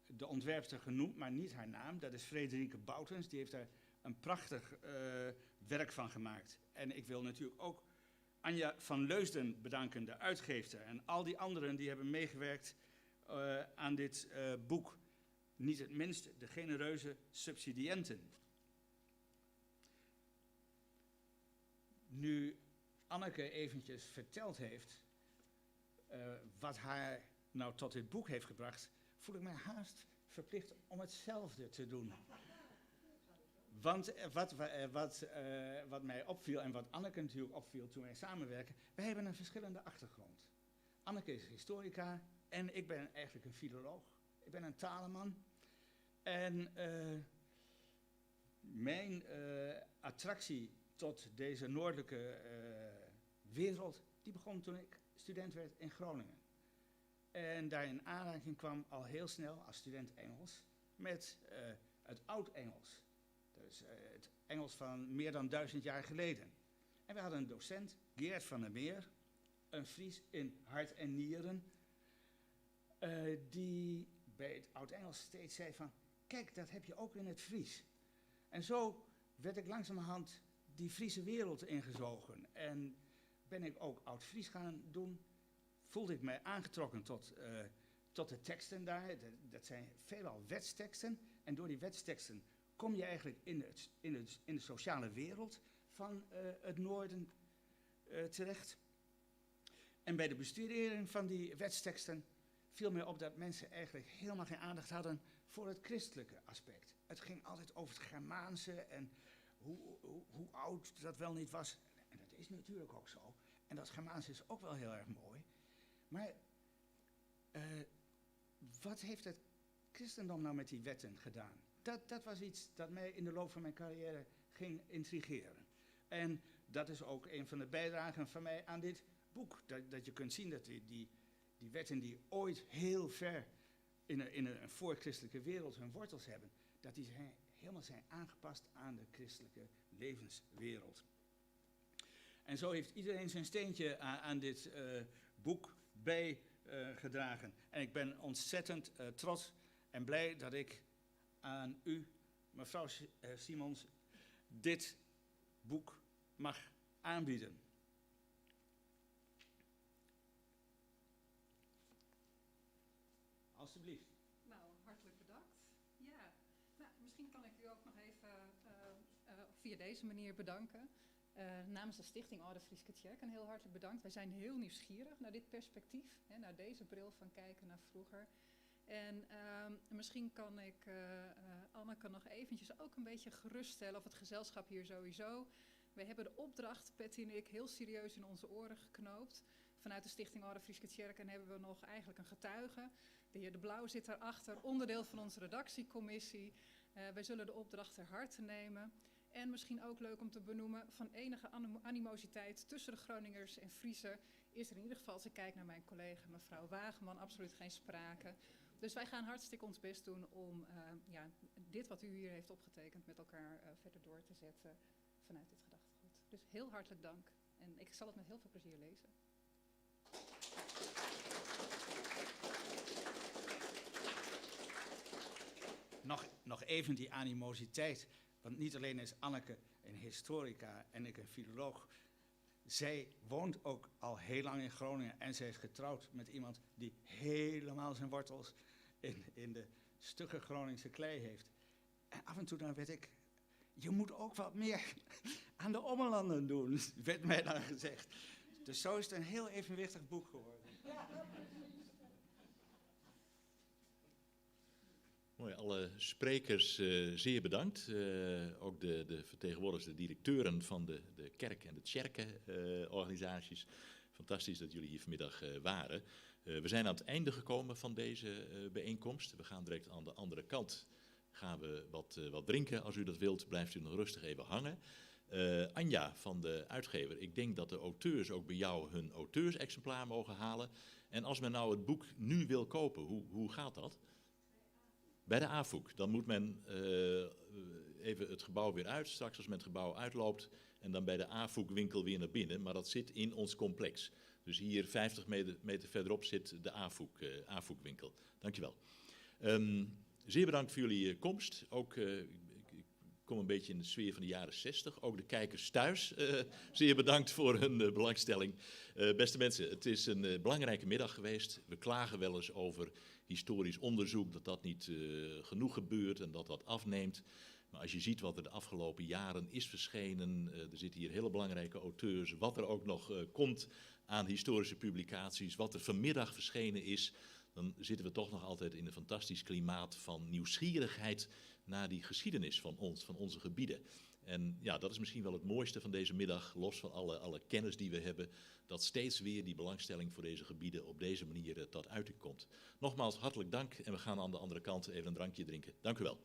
de ontwerpster genoemd, maar niet haar naam. Dat is Frederike Boutens, die heeft daar een prachtig werk van gemaakt. En ik wil natuurlijk ook Anja van Leusden bedanken, de uitgeefster. En al die anderen die hebben meegewerkt aan dit boek. Niet het minst de genereuze subsidiënten. Nu Anneke eventjes verteld heeft wat haar nou tot dit boek heeft gebracht, voel ik mij haast verplicht om hetzelfde te doen. Want wat mij opviel en wat Anneke natuurlijk opviel toen wij samenwerken, wij hebben een verschillende achtergrond. Anneke is historica en ik ben eigenlijk een filoloog. Ik ben een talenman. En mijn attractie tot deze noordelijke wereld, die begon toen ik student werd in Groningen. En daar in aanraking kwam al heel snel als student Engels met het Oud-Engels. Dus het Engels van meer dan 1000 jaar geleden. En we hadden een docent, Geert van der Meer, een Fries in hart en nieren, die bij het Oud-Engels steeds zei van, kijk, dat heb je ook in het Fries. En zo werd ik langzamerhand die Friese wereld ingezogen. En ben ik ook Oud-Fries gaan doen, voelde ik mij aangetrokken tot de teksten daar. Dat zijn veelal wetsteksten. En door die wetsteksten kom je eigenlijk in de sociale wereld van het noorden terecht. En bij de bestudering van die wetsteksten viel mij op dat mensen eigenlijk helemaal geen aandacht hadden voor het christelijke aspect. Het ging altijd over het Germaanse en hoe oud dat wel niet was. En dat is natuurlijk ook zo. En dat Germaanse is ook wel heel erg mooi. Maar wat heeft het christendom nou met die wetten gedaan? Dat was iets dat mij in de loop van mijn carrière ging intrigeren. En dat is ook een van de bijdragen van mij aan dit boek. Dat je kunt zien dat die wetten die ooit heel ver in een voorchristelijke wereld hun wortels hebben, dat die helemaal zijn aangepast aan de christelijke levenswereld. En zo heeft iedereen zijn steentje aan dit boek bijgedragen. En ik ben ontzettend trots en blij dat ik aan u, mevrouw Simons, dit boek mag aanbieden. Alsjeblieft. Nou, hartelijk bedankt. Ja, nou, misschien kan ik u ook nog even via deze manier bedanken. Namens de Stichting Orde Frieske Tjerk een heel hartelijk bedankt. Wij zijn heel nieuwsgierig naar dit perspectief, hè, naar deze bril van kijken naar vroeger. En misschien kan ik Anneke nog eventjes ook een beetje geruststellen, of het gezelschap hier sowieso. We hebben de opdracht, Patty en ik, heel serieus in onze oren geknoopt. Vanuit de Stichting Orde Frieske Tjerk hebben we nog eigenlijk een getuige. De heer De Blauw zit daarachter, onderdeel van onze redactiecommissie. Wij zullen de opdracht ter harte nemen. En misschien ook leuk om te benoemen, van enige animositeit tussen de Groningers en Friezen is er in ieder geval, als ik kijk naar mijn collega mevrouw Wageman, absoluut geen sprake. Dus wij gaan hartstikke ons best doen om dit wat u hier heeft opgetekend met elkaar verder door te zetten vanuit dit gedachtegoed. Dus heel hartelijk dank en ik zal het met heel veel plezier lezen. Nog even die animositeit. Want niet alleen is Anneke een historica en ik een filoloog. Zij woont ook al heel lang in Groningen en zij is getrouwd met iemand die helemaal zijn wortels in de stugge Groningse klei heeft. En af en toe dan werd ik, je moet ook wat meer aan de ommelanden doen, werd mij dan gezegd. Dus zo is het een heel evenwichtig boek geworden. Mooi, alle sprekers zeer bedankt. Ook de vertegenwoordigers, de directeuren van de kerk- en de tjerkenorganisaties. Fantastisch dat jullie hier vanmiddag waren. We zijn aan het einde gekomen van deze bijeenkomst. We gaan direct aan de andere kant gaan we wat drinken. Als u dat wilt, blijft u nog rustig even hangen. Anja van de uitgever, ik denk dat de auteurs ook bij jou hun auteursexemplaar mogen halen. En als men nou het boek nu wil kopen, hoe gaat dat? Bij de AFOEK. Dan moet men even het gebouw weer uit, straks als men het gebouw uitloopt, en dan bij de AFOEK-winkel weer naar binnen. Maar dat zit in ons complex. Dus hier 50 meter verderop zit de AFOEK-winkel. Dankjewel. Zeer bedankt voor jullie komst. Ook, ik kom een beetje in de sfeer van de jaren 60. Ook de kijkers thuis, zeer bedankt voor hun belangstelling. Beste mensen, het is een belangrijke middag geweest. We klagen wel eens over historisch onderzoek, dat niet genoeg gebeurt en dat afneemt. Maar als je ziet wat er de afgelopen jaren is verschenen, er zitten hier hele belangrijke auteurs, wat er ook nog komt aan historische publicaties, wat er vanmiddag verschenen is, dan zitten we toch nog altijd in een fantastisch klimaat van nieuwsgierigheid naar die geschiedenis van onze gebieden. En ja, dat is misschien wel het mooiste van deze middag, los van alle kennis die we hebben, dat steeds weer die belangstelling voor deze gebieden op deze manier tot uiting komt. Nogmaals, hartelijk dank en we gaan aan de andere kant even een drankje drinken. Dank u wel.